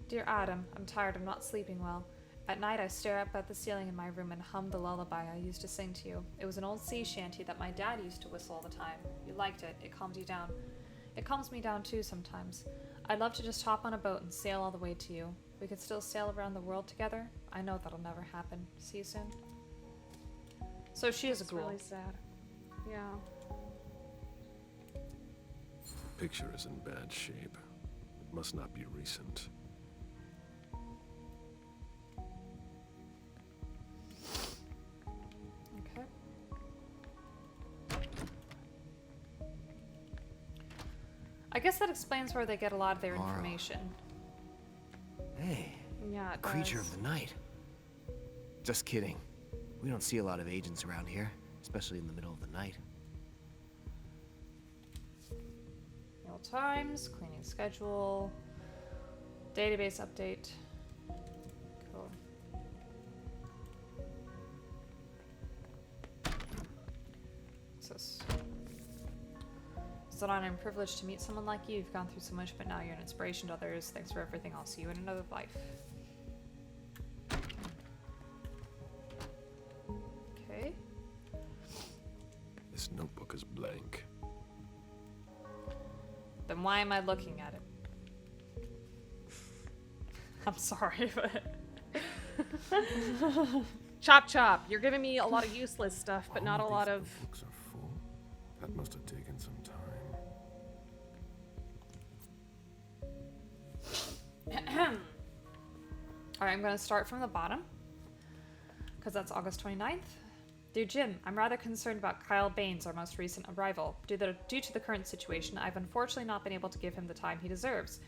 Dear Adam, I'm tired. I'm not sleeping well. At night, I stare up at the ceiling in my room and hum the lullaby I used to sing to you. It was an old sea shanty that my dad used to whistle all the time. You liked it. It calmed you down. It calms me down too sometimes. I'd love to just hop on a boat and sail all the way to you. We could still sail around the world together. I know that'll never happen. See you soon. So she is a ghoul. Really sad. Yeah. The picture is in bad shape. It must not be recent. Okay. I guess that explains where they get a lot of their information. Hey. Yeah, it Creature does. of the night. Just kidding. We don't see a lot of agents around here, especially in the middle of the night. Meal times, cleaning schedule, database update. Cool. What's this? It's an honor and privilege to meet someone like you. You've gone through so much, but now you're an inspiration to others. Thanks for everything. I'll see you in another life. Okay. This notebook is blank. Then why am I looking at it? I'm sorry, but... Chop chop. You're giving me a lot of useless stuff, but not a lot of... Books are full. That must have taken some time. Alright, I'm going to start from the bottom, because that's August 29th. Dear Jim, I'm rather concerned about Kyle Baines, our most recent arrival. Due to the current situation, I've unfortunately not been able to give him the time he deserves.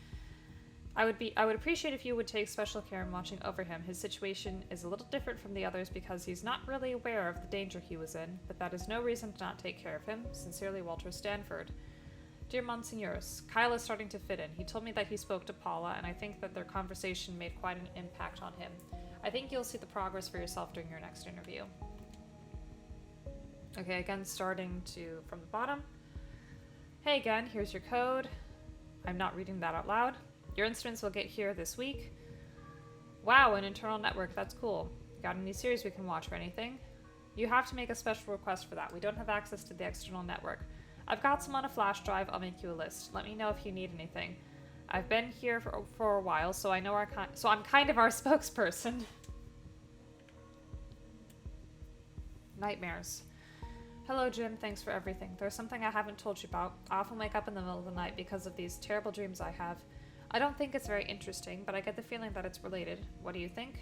I would appreciate if you would take special care in watching over him. His situation is a little different from the others because he's not really aware of the danger he was in, but that is no reason to not take care of him. Sincerely, Walter Stanford. Dear Monsignors, Kyle is starting to fit in. He told me that he spoke to Paula, and I think that their conversation made quite an impact on him. I think you'll see the progress for yourself during your next interview. Okay, again, starting from the bottom. Hey again, here's your code. I'm not reading that out loud. Your instruments will get here this week. Wow, an internal network, that's cool. Got any series we can watch or anything? You have to make a special request for that. We don't have access to the external network. I've got some on a flash drive. I'll make you a list. Let me know if you need anything. I've been here for a while, so I know I'm kind of our spokesperson. Nightmares. Hello, Jim. Thanks for everything. There's something I haven't told you about. I often wake up in the middle of the night because of these terrible dreams I have. I don't think it's very interesting, but I get the feeling that it's related. What do you think?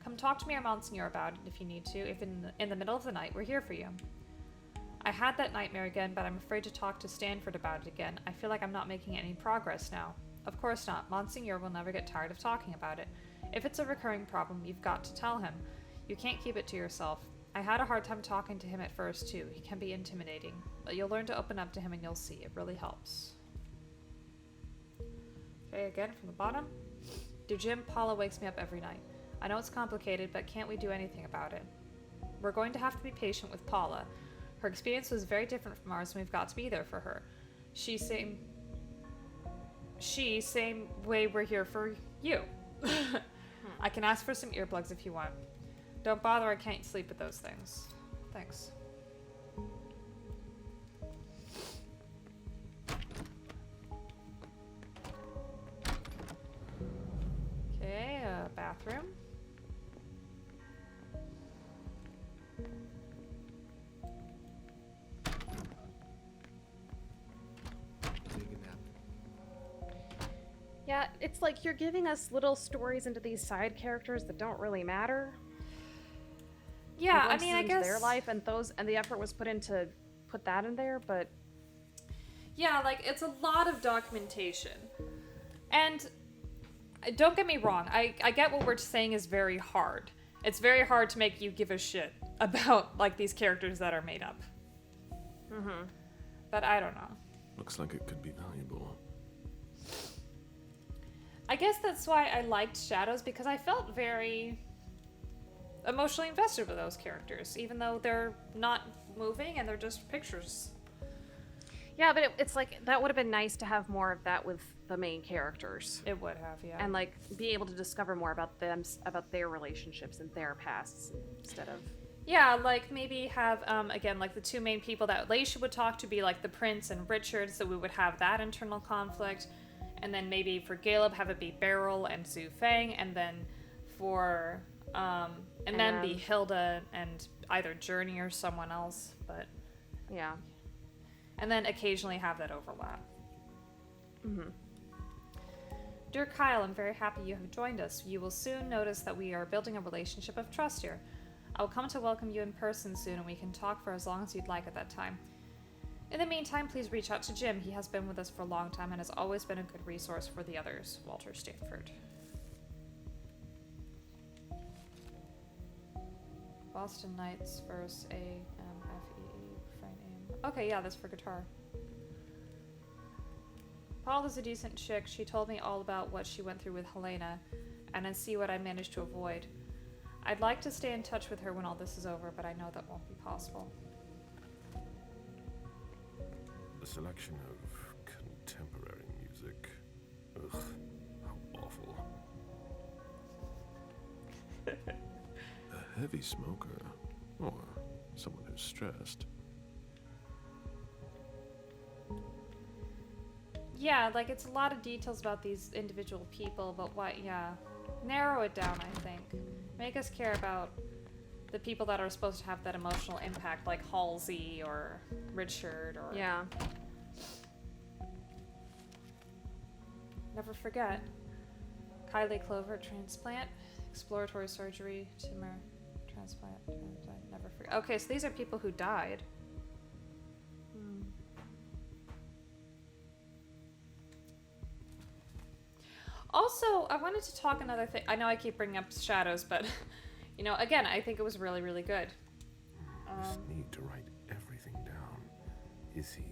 Come talk to me or Monsignor about it if you need to. If in the middle of the night, we're here for you. I had that nightmare again, but I'm afraid to talk to Stanford about it again. I feel like I'm not making any progress now. Of course not. Monsignor will never get tired of talking about it. If it's a recurring problem, you've got to tell him. You can't keep it to yourself. I had a hard time talking to him at first, too. He can be intimidating. But you'll learn to open up to him and you'll see. It really helps. Okay, again from the bottom. Dear Jim, Paula wakes me up every night. I know it's complicated, but can't we do anything about it? We're going to have to be patient with Paula. Her experience was very different from ours, and we've got to be there for her. Same way we're here for you. I can ask for some earplugs if you want. Don't bother, I can't sleep with those things. Thanks. Okay, bathroom. Yeah, it's like you're giving us little stories into these side characters that don't really matter. Yeah, I mean, I guess their life and the effort was put into put that in there, but yeah, like it's a lot of documentation. And don't get me wrong, I get what we're saying is very hard. It's very hard to make you give a shit about like these characters that are made up. Mm-hmm. But I don't know. Looks like it could be valuable. I guess that's why I liked Shadows, because I felt very emotionally invested with those characters, even though they're not moving and they're just pictures. Yeah, but it's like that would have been nice to have more of that with the main characters. It would have, yeah. And like be able to discover more about them, about their relationships and their pasts instead of... Yeah, like maybe have, again, like the two main people that Leysha would talk to be like the Prince and Richard, so we would have that internal conflict. And then maybe for Galeb have it be Beryl and Zhu Fang, and then for, and then be Hilda and either Journey or someone else, but... Yeah. And then occasionally have that overlap. Mm-hmm. Dear Kyle, I'm very happy you have joined us. You will soon notice that we are building a relationship of trust here. I will come to welcome you in person soon, and we can talk for as long as you'd like at that time. In the meantime, please reach out to Jim. He has been with us for a long time and has always been a good resource for the others. Walter Stanford. Boston Knights versus A-M-F-E-E, refrain aim. Okay, yeah, that's for guitar. Paul is a decent chick. She told me all about what she went through with Helena, and I see what I managed to avoid. I'd like to stay in touch with her when all this is over, but I know that won't be possible. A selection of contemporary music. Ugh, how awful. A heavy smoker, or someone who's stressed. Yeah, like, it's a lot of details about these individual people, but what, yeah. Narrow it down, I think. Make us care about the people that are supposed to have that emotional impact, like Halsey or Richard or... Yeah. Never forget. Kylie Clover transplant, exploratory surgery, tumor transplant. Never forget. Okay, so these are people who died. Also, I wanted to talk another thing. I know I keep bringing up Shadows, but, you know, again, I think it was really, really good. This need to write everything down. Is he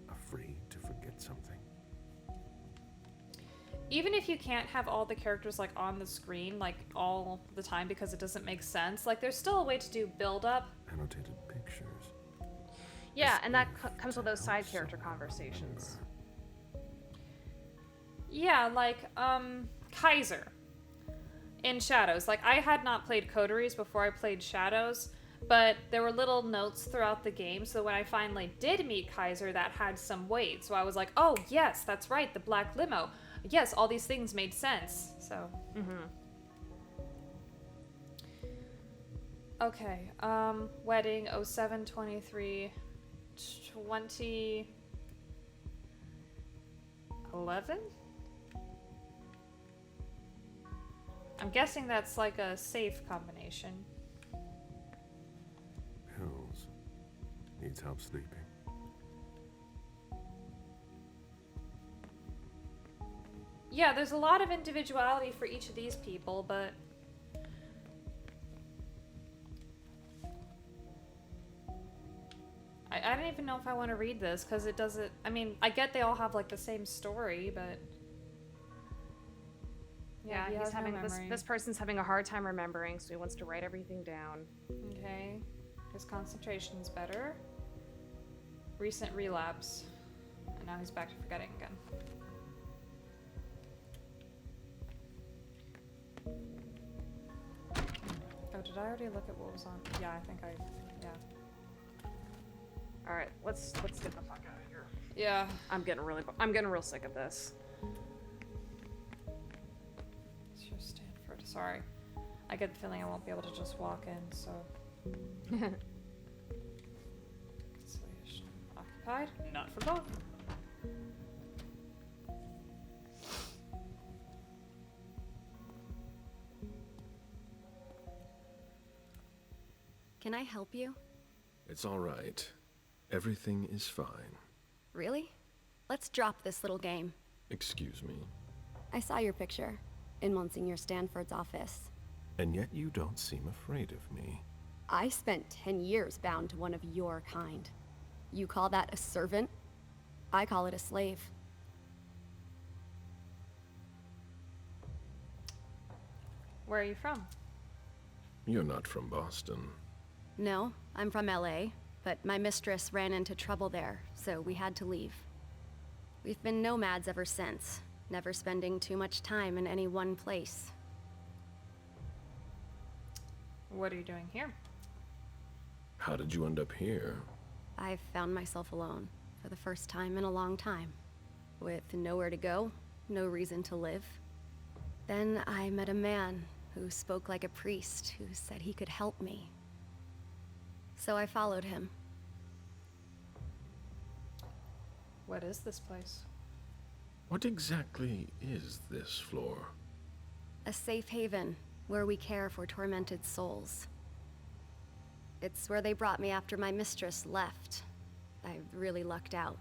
afraid to forget something? Even if you can't have all the characters, like, on the screen, like, all the time because it doesn't make sense, like, there's still a way to do build-up. Annotated pictures. Yeah, and that comes with those side character conversations. Yeah, like, Kaiser in Shadows. Like, I had not played Coteries before I played Shadows, but there were little notes throughout the game, so when I finally did meet Kaiser, that had some weight. So I was like, oh, yes, that's right, the black limo. Yes, all these things made sense, so. Okay, wedding, 07-23, 2011? I'm guessing that's like a safe combination. Hills. Needs help sleeping. Yeah, there's a lot of individuality for each of these people, but... I don't even know if I want to read this, because it doesn't... I mean, I get they all have, like, the same story, but... Yeah, he's having this person's having a hard time remembering, so he wants to write everything down. Okay. His concentration's better. Recent relapse. And now he's back to forgetting again. Oh, did I already look at what was on? Yeah, I think yeah. All right, let's get the fuck out of here. Yeah. I'm getting real sick of this. Stanford. Sorry. I get the feeling I won't be able to just walk in, so. Conciliation. Occupied? Not for long. Can I help you? It's all right. Everything is fine. Really? Let's drop this little game. Excuse me. I saw your picture in Monsignor Stanford's office. And yet you don't seem afraid of me. I spent 10 years bound to one of your kind. You call that a servant? I call it a slave. Where are you from? You're not from Boston. No, I'm from LA, but my mistress ran into trouble there, so we had to leave. We've been nomads ever since, never spending too much time in any one place. What are you doing here? How did you end up here? I found myself alone for the first time in a long time, with nowhere to go, no reason to live. Then I met a man who spoke like a priest, who said he could help me. So I followed him. What is this place? What exactly is this floor? A safe haven, where we care for tormented souls. It's where they brought me after my mistress left. I really lucked out.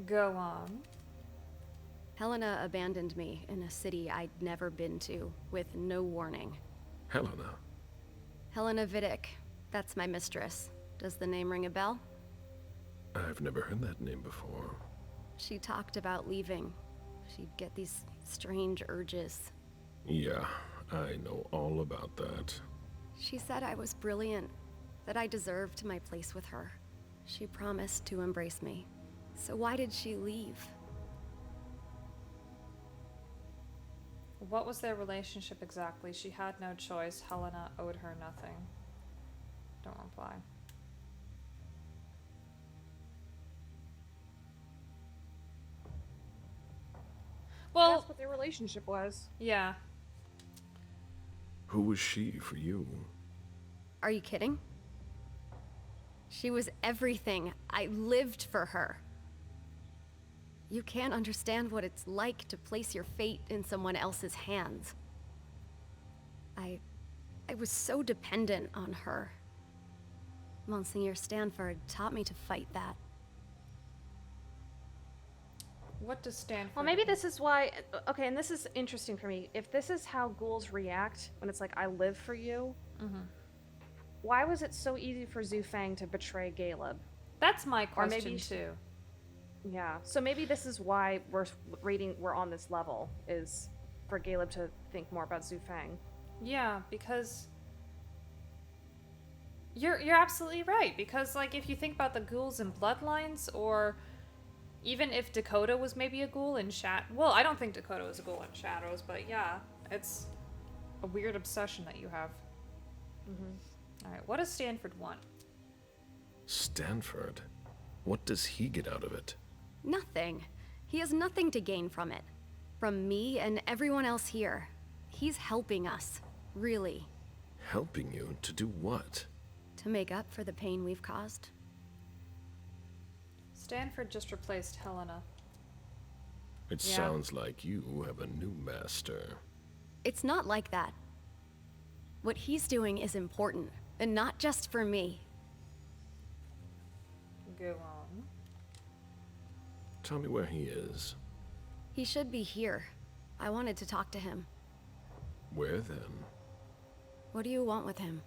Go on. Helena abandoned me in a city I'd never been to, with no warning. Helena? Helena Vidic. That's my mistress. Does the name ring a bell? I've never heard that name before. She talked about leaving. She'd get these strange urges. Yeah, I know all about that. She said I was brilliant, that I deserved my place with her. She promised to embrace me. So why did she leave? What was their relationship exactly? She had no choice. Helena owed her nothing. Don't reply. Well, that's what their relationship was. Yeah. Who was she for you? Are you kidding? She was everything. I lived for her. You can't understand what it's like to place your fate in someone else's hands. I was so dependent on her. Monsignor Stanford taught me to fight that. What does Stanford... Well, maybe this is why... Okay, and this is interesting for me. If this is how ghouls react when it's like, I live for you, why was it so easy for Zhu Fang to betray Galeb? That's my question, or maybe too. Yeah, so maybe this is why we're on this level, is for Galeb to think more about Zhu Fang. Yeah, because... You're absolutely right, because, like, if you think about the ghouls in Bloodlines, or... Even if Dakota was maybe a ghoul in Well, I don't think Dakota was a ghoul in Shadows, but yeah, it's a weird obsession that you have. Alright, what does Stanford want? Stanford? What does he get out of it? Nothing. He has nothing to gain from it. From me and everyone else here. He's helping us. Really. Helping you to do what? To make up for the pain we've caused. Stanford just replaced Helena. It sounds like you have a new master. It's not like that. What he's doing is important, and not just for me. Go on. Tell me where he is. He should be here. I wanted to talk to him. Where then? What do you want with him?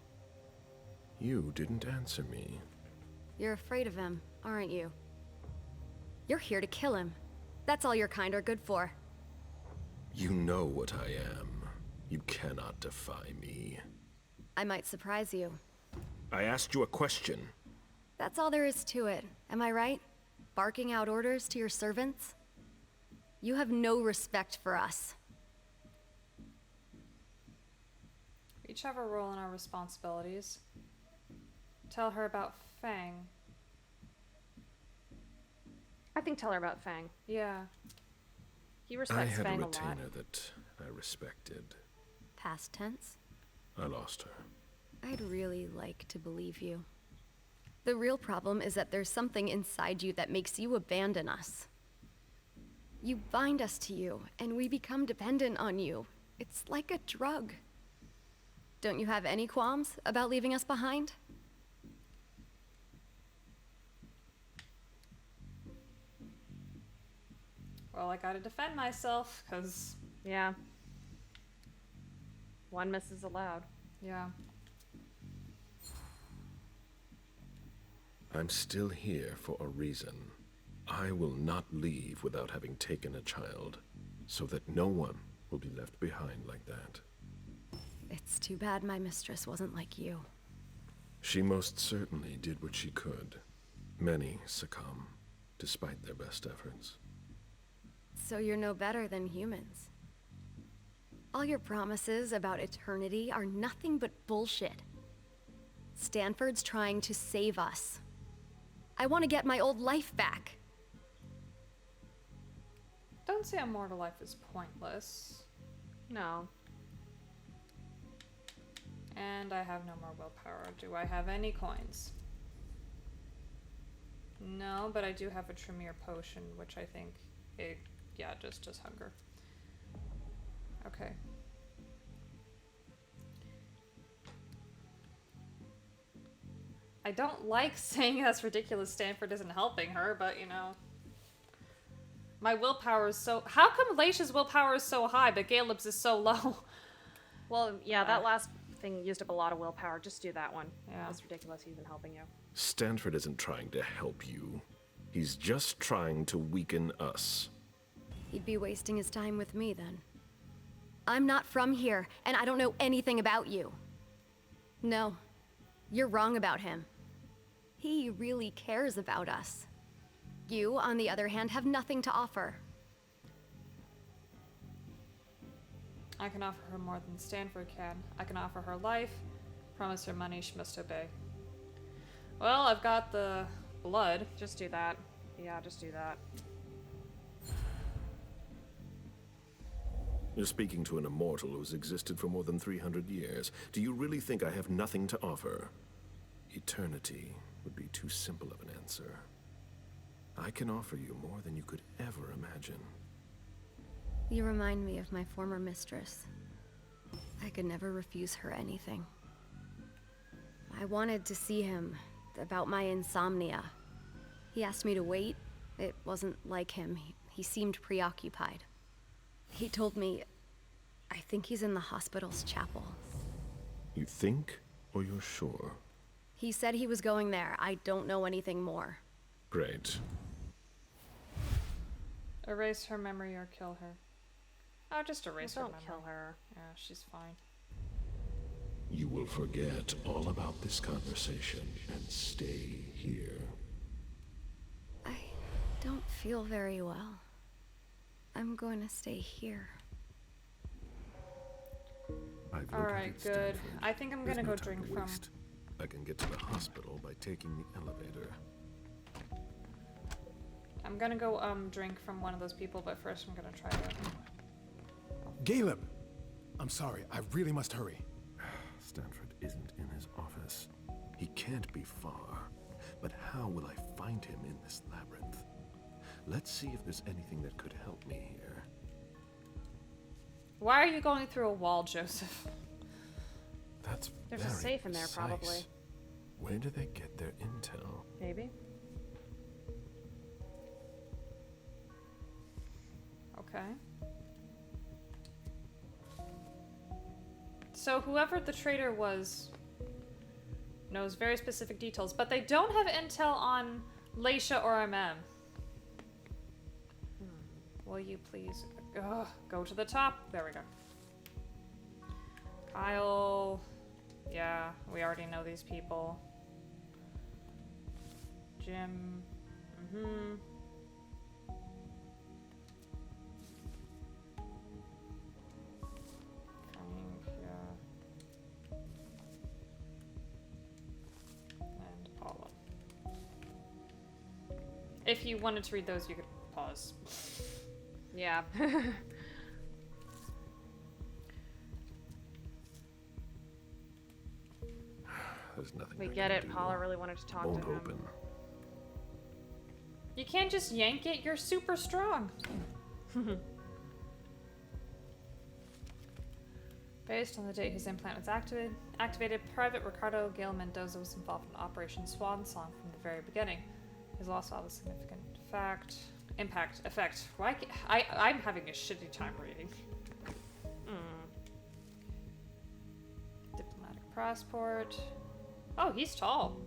You didn't answer me. You're afraid of him, aren't you? You're here to kill him. That's all your kind are good for. You know what I am. You cannot defy me. I might surprise you. I asked you a question. That's all there is to it, am I right? Barking out orders to your servants? You have no respect for us. We each have a role in our responsibilities. Tell her about Fang. I think tell her about Fang. Yeah. He respects Fang Fang a a lot. retainer that I respected. Past tense? I lost her. I'd really like to believe you. The real problem is that there's something inside you that makes you abandon us. You bind us to you, and we become dependent on you. It's like a drug. Don't you have any qualms about leaving us behind? Well, I gotta defend myself, because... Yeah. One miss is allowed. Yeah. I'm still here for a reason. I will not leave without having taken a child, so that no one will be left behind like that. It's too bad my mistress wasn't like you. She most certainly did what she could. Many succumb, despite their best efforts. So you're no better than humans. All your promises about eternity are nothing but bullshit. Stanford's trying to save us. I want to get my old life back. Don't say a mortal life is pointless. No. And I have no more willpower. Do I have any coins? No, but I do have a Tremere potion, which I think yeah, just hunger. Okay. I don't like saying that's ridiculous Stanford isn't helping her, but you know. My willpower is so... How come Leysha's willpower is so high, but Galeb's is so low? Well, yeah, that last thing used up a lot of willpower. Just do that one. Yeah. That's ridiculous he's even helping you. Stanford isn't trying to help you. He's just trying to weaken us. He'd be wasting his time with me then. I'm not from here, and I don't know anything about you. No, you're wrong about him. He really cares about us. You, on the other hand, have nothing to offer. I can offer her more than Stanford can. I can offer her life, promise her money she must obey. Well, I've got the blood. Just do that. Yeah, just do that. You're speaking to an immortal who's existed for more than 300 years. Do you really think I have nothing to offer? Eternity would be too simple of an answer. I can offer you more than you could ever imagine. You remind me of my former mistress. I could never refuse her anything. I wanted to see him about my insomnia. He asked me to wait. It wasn't like him. He seemed preoccupied. He told me, I think he's in the hospital's chapel. You think, or you're sure? He said he was going there. I don't know anything more. Great. Erase her memory or kill her. Oh, just erase her memory. Don't kill her. Yeah, she's fine. You will forget all about this conversation and stay here. I don't feel very well. I'm going to stay here. Alright, good. I think I'm gonna go drink from... I can get to the hospital by taking the elevator. I'm gonna go drink from one of those people, but first I'm gonna try to... Galeb! I'm sorry, I really must hurry. Stanford isn't in his office. He can't be far. But how will I find him in this labyrinth? Let's see if there's anything that could help me here. Why are you going through a wall, Joseph? That's There's very a safe in there, precise. probably. Where do they get their intel? Maybe. Okay. So whoever the traitor was knows very specific details, but they don't have intel on Leysha or MM. Will you please go to the top? There we go. Kyle. Yeah, we already know these people. Jim. Mm-hmm. Frank, yeah. And Paula. If you wanted to read those, you could pause. Yeah. There's nothing We I get can it. do. Paula really wanted to talk Won't to him. open. You can't just yank it, you're super strong. Based on the date his implant was activated, Private Ricardo Gale Mendoza was involved in Operation Swansong from the very beginning. His loss will have a significant effect. Why? I'm having a shitty time reading. Diplomatic passport. Oh, he's tall.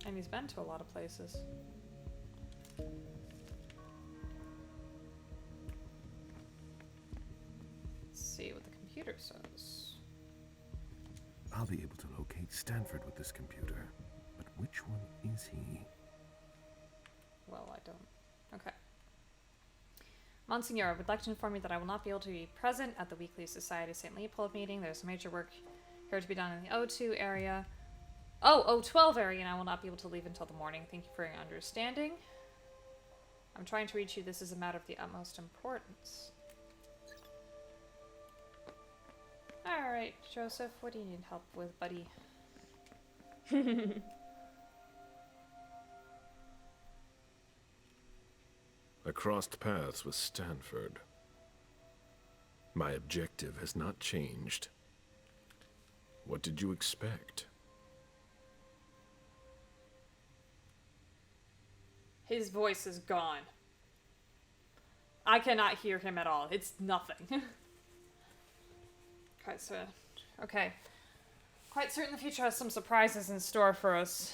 And he's been to a lot of places. Let's see what the computer says. I'll be able to locate Stanford with this computer. But which one is he? Well, I don't. Okay. Monsignor, I would like to inform you that I will not be able to be present at the weekly Society St. Leopold meeting. There's major work here to be done in the O2 area. Oh, O12 area, and I will not be able to leave until the morning. Thank you for your understanding. I'm trying to reach you. This is a matter of the utmost importance. Alright, Joseph, what do you need help with, buddy? I crossed paths with Stanford. My objective has not changed. What did you expect? His voice is gone. I cannot hear him at all. It's nothing. Okay. Quite certain the future has some surprises in store for us.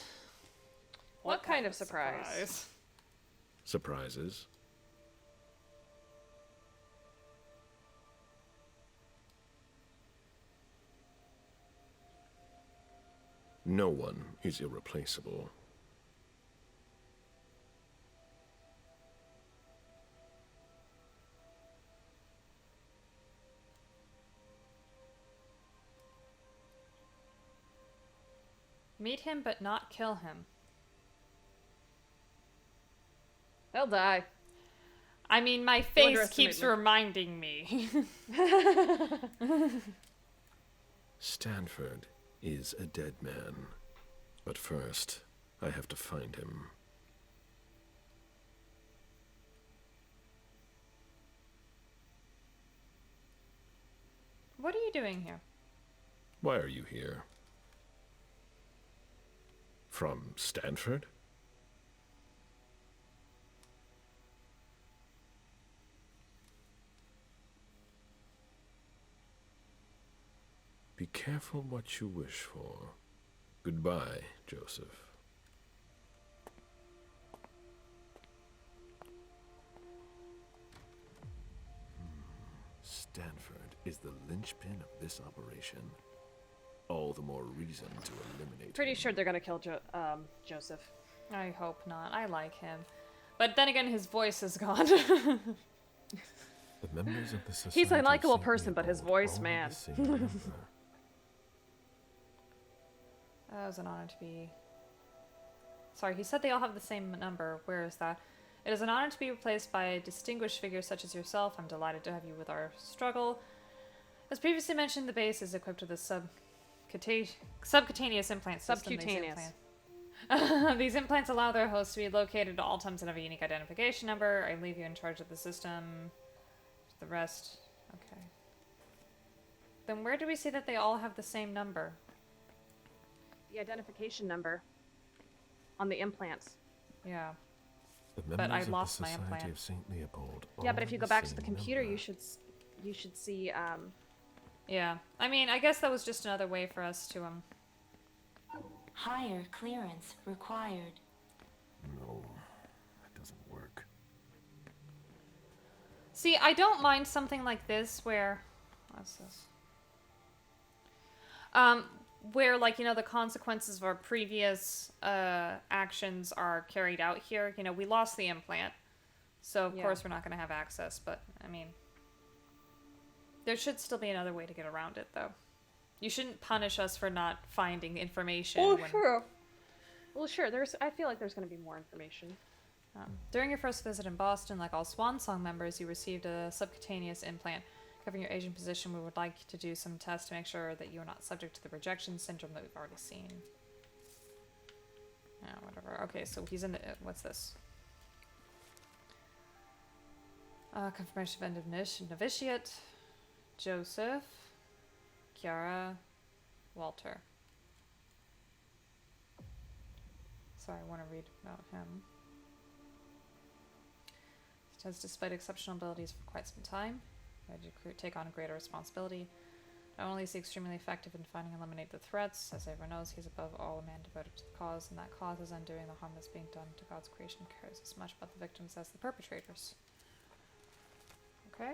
What kind of surprise? Surprises? No one is irreplaceable. Meet him, but not kill him. They'll die. I mean, my face keeps reminding me. Stanford is a dead man. But first, I have to find him. What are you doing here? Why are you here? From Stanford? Be careful what you wish for. Goodbye, Joseph. Stanford is the linchpin of this operation. All the more reason to eliminate Pretty him. sure they're gonna kill Joseph. I hope not. I like him. But then again, his voice is gone. The members of the Society He's a likable of St. person, but his voice, all man. the same number. That was an honor to be... Sorry, he said they all have the same number. Where is that? It is an honor to be replaced by a distinguished figure such as yourself. I'm delighted to have you with our struggle. As previously mentioned, the base is equipped with a subcutaneous implant system. Subcutaneous. These implants allow their hosts to be located at all times and have a unique identification number. I leave you in charge of the system. The rest... Okay. Then where do we see that they all have the same number? The identification number on the implants. Yeah. The But I members of lost the my Society implant. of St. Leopold. Yeah, all but if you have go the back to the same computer, number. you should see Yeah. I mean, I guess that was just another way for us to Higher clearance required. No, that doesn't work. See, I don't mind something like this where... What's this? Where, like, you know, the consequences of our previous actions are carried out here. You know, we lost the implant. So, of course, we're not going to have access. But, I mean... There should still be another way to get around it, though. You shouldn't punish us for not finding information. Oh, sure. Well, sure. I feel like there's going to be more information. During your first visit in Boston, like all Swansong members, you received a subcutaneous implant. Covering your aging position, we would like to do some tests to make sure that you are not subject to the rejection syndrome that we've already seen. Yeah, whatever. Okay, so he's in the... what's this? Confirmation of end of novitiate. Joseph. Kiara. Walter. Sorry, I want to read about him. He has displayed exceptional abilities for quite some time. Ready to take on a greater responsibility. Not only is he extremely effective in finding and eliminate the threats, as everyone knows, he's above all a man devoted to the cause, and that cause is undoing the harm that's being done to God's creation and cares as much about the victims as the perpetrators. Okay.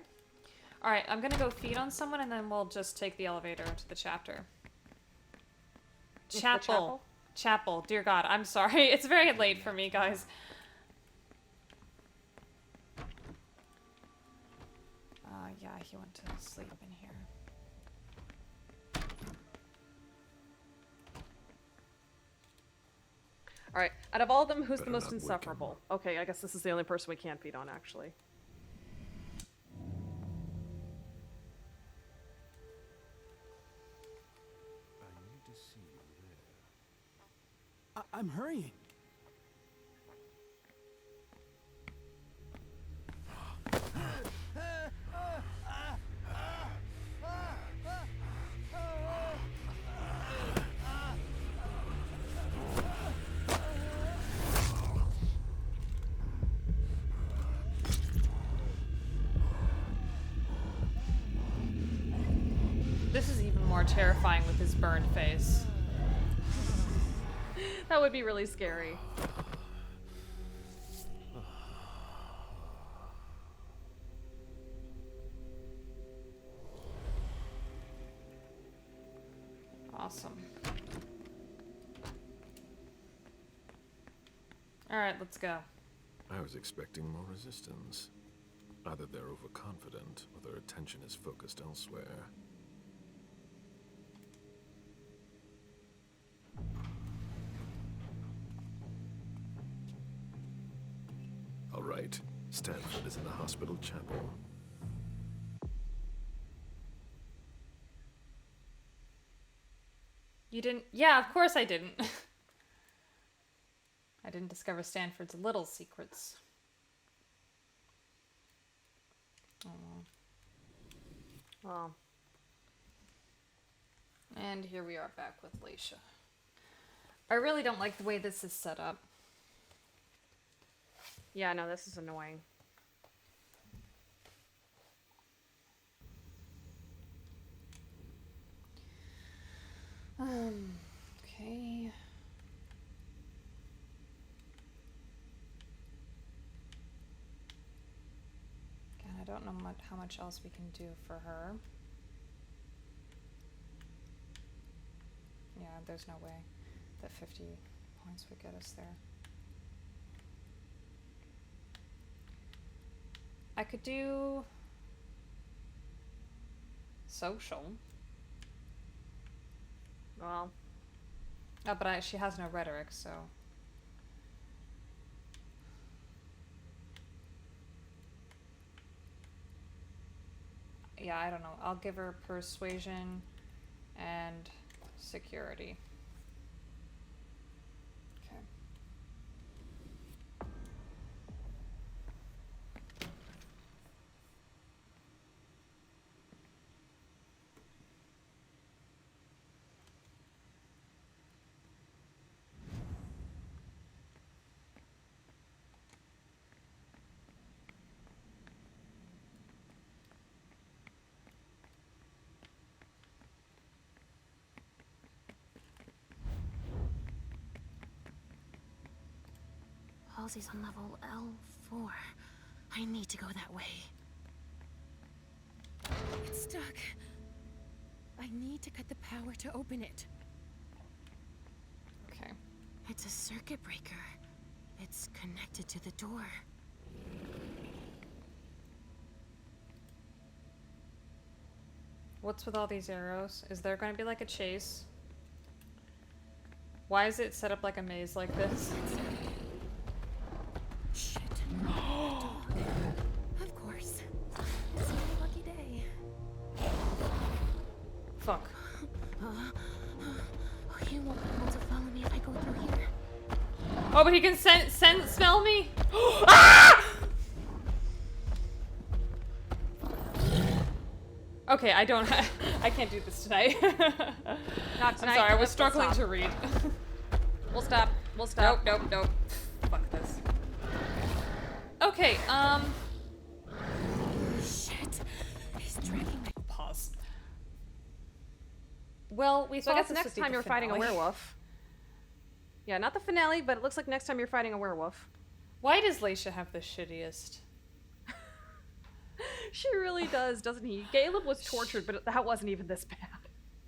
Alright, I'm gonna go feed on someone, and then we'll just take the elevator to the chapter. Chapel. Chapel. Dear God, I'm sorry. It's very late for me, guys. Yeah, he went to sleep in here. Alright, out of all of them, who's the Better most not wake him insufferable? Okay, I guess this is the only person we can't feed on, actually. I need to see you there. I'm hurrying. This is even more terrifying with his burned face. That would be really scary. Awesome. Alright, let's go. I was expecting more resistance. Either they're overconfident, or their attention is focused elsewhere. Stanford is in the hospital chapel. You didn't? Yeah, of course I didn't. I didn't discover Stanford's little secrets. Oh. Well. And here we are back with Leysha. I really don't like the way this is set up. Yeah, no, this is annoying. Okay. Again, I don't know how much else we can do for her. Yeah, there's no way that 50 points would get us there. I could do social. Well. Oh, but she has no rhetoric, so. Yeah, I don't know. I'll give her persuasion and security. Okay. Halsey's on level L4. I need to go that way. It's stuck. I need to cut the power to open it. Okay. It's a circuit breaker. It's connected to the door. What's with all these arrows? Is there going to be like a chase? Why is it set up like a maze like this? Shit. Of course. It's a lucky day. Fuck. He won't be able to follow me if I go through here. Oh, but he can smell me? Ah! Okay, I can't do this tonight. Not tonight. I'm sorry, I was struggling to read. We'll stop. We'll stop. Nope. Fuck this. Okay, Shit. He's dragging my... Pause. Well, we So I thought guess this next would be time the you're fighting a finale. werewolf. Yeah, not the finale, but it looks like next time you're fighting a werewolf. Why does Leysha have the shittiest? She really does, doesn't he? Galeb was tortured, but that wasn't even this bad.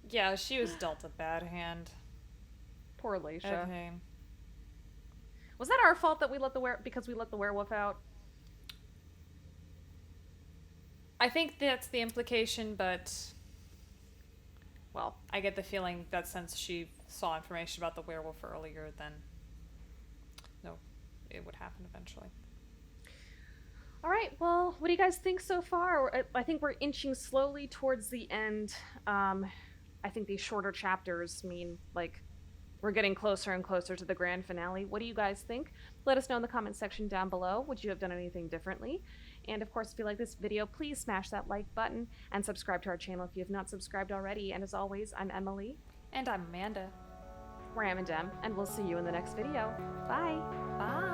Yeah, she was dealt a bad hand. Poor Leysha. Okay. Was that our fault that we let because we let the werewolf out? I think that's the implication, but... Well, I get the feeling that since she saw information about the werewolf earlier, then... No, it would happen eventually. All right, well, what do you guys think so far? I think we're inching slowly towards the end. I think these shorter chapters mean, like, we're getting closer and closer to the grand finale. What do you guys think? Let us know in the comment section down below. Would you have done anything differently? And of course, if you like this video, please smash that like button and subscribe to our channel if you have not subscribed already. And as always, I'm Emily. And I'm Amanda. We're Am and Dem, and we'll see you in the next video. Bye. Bye.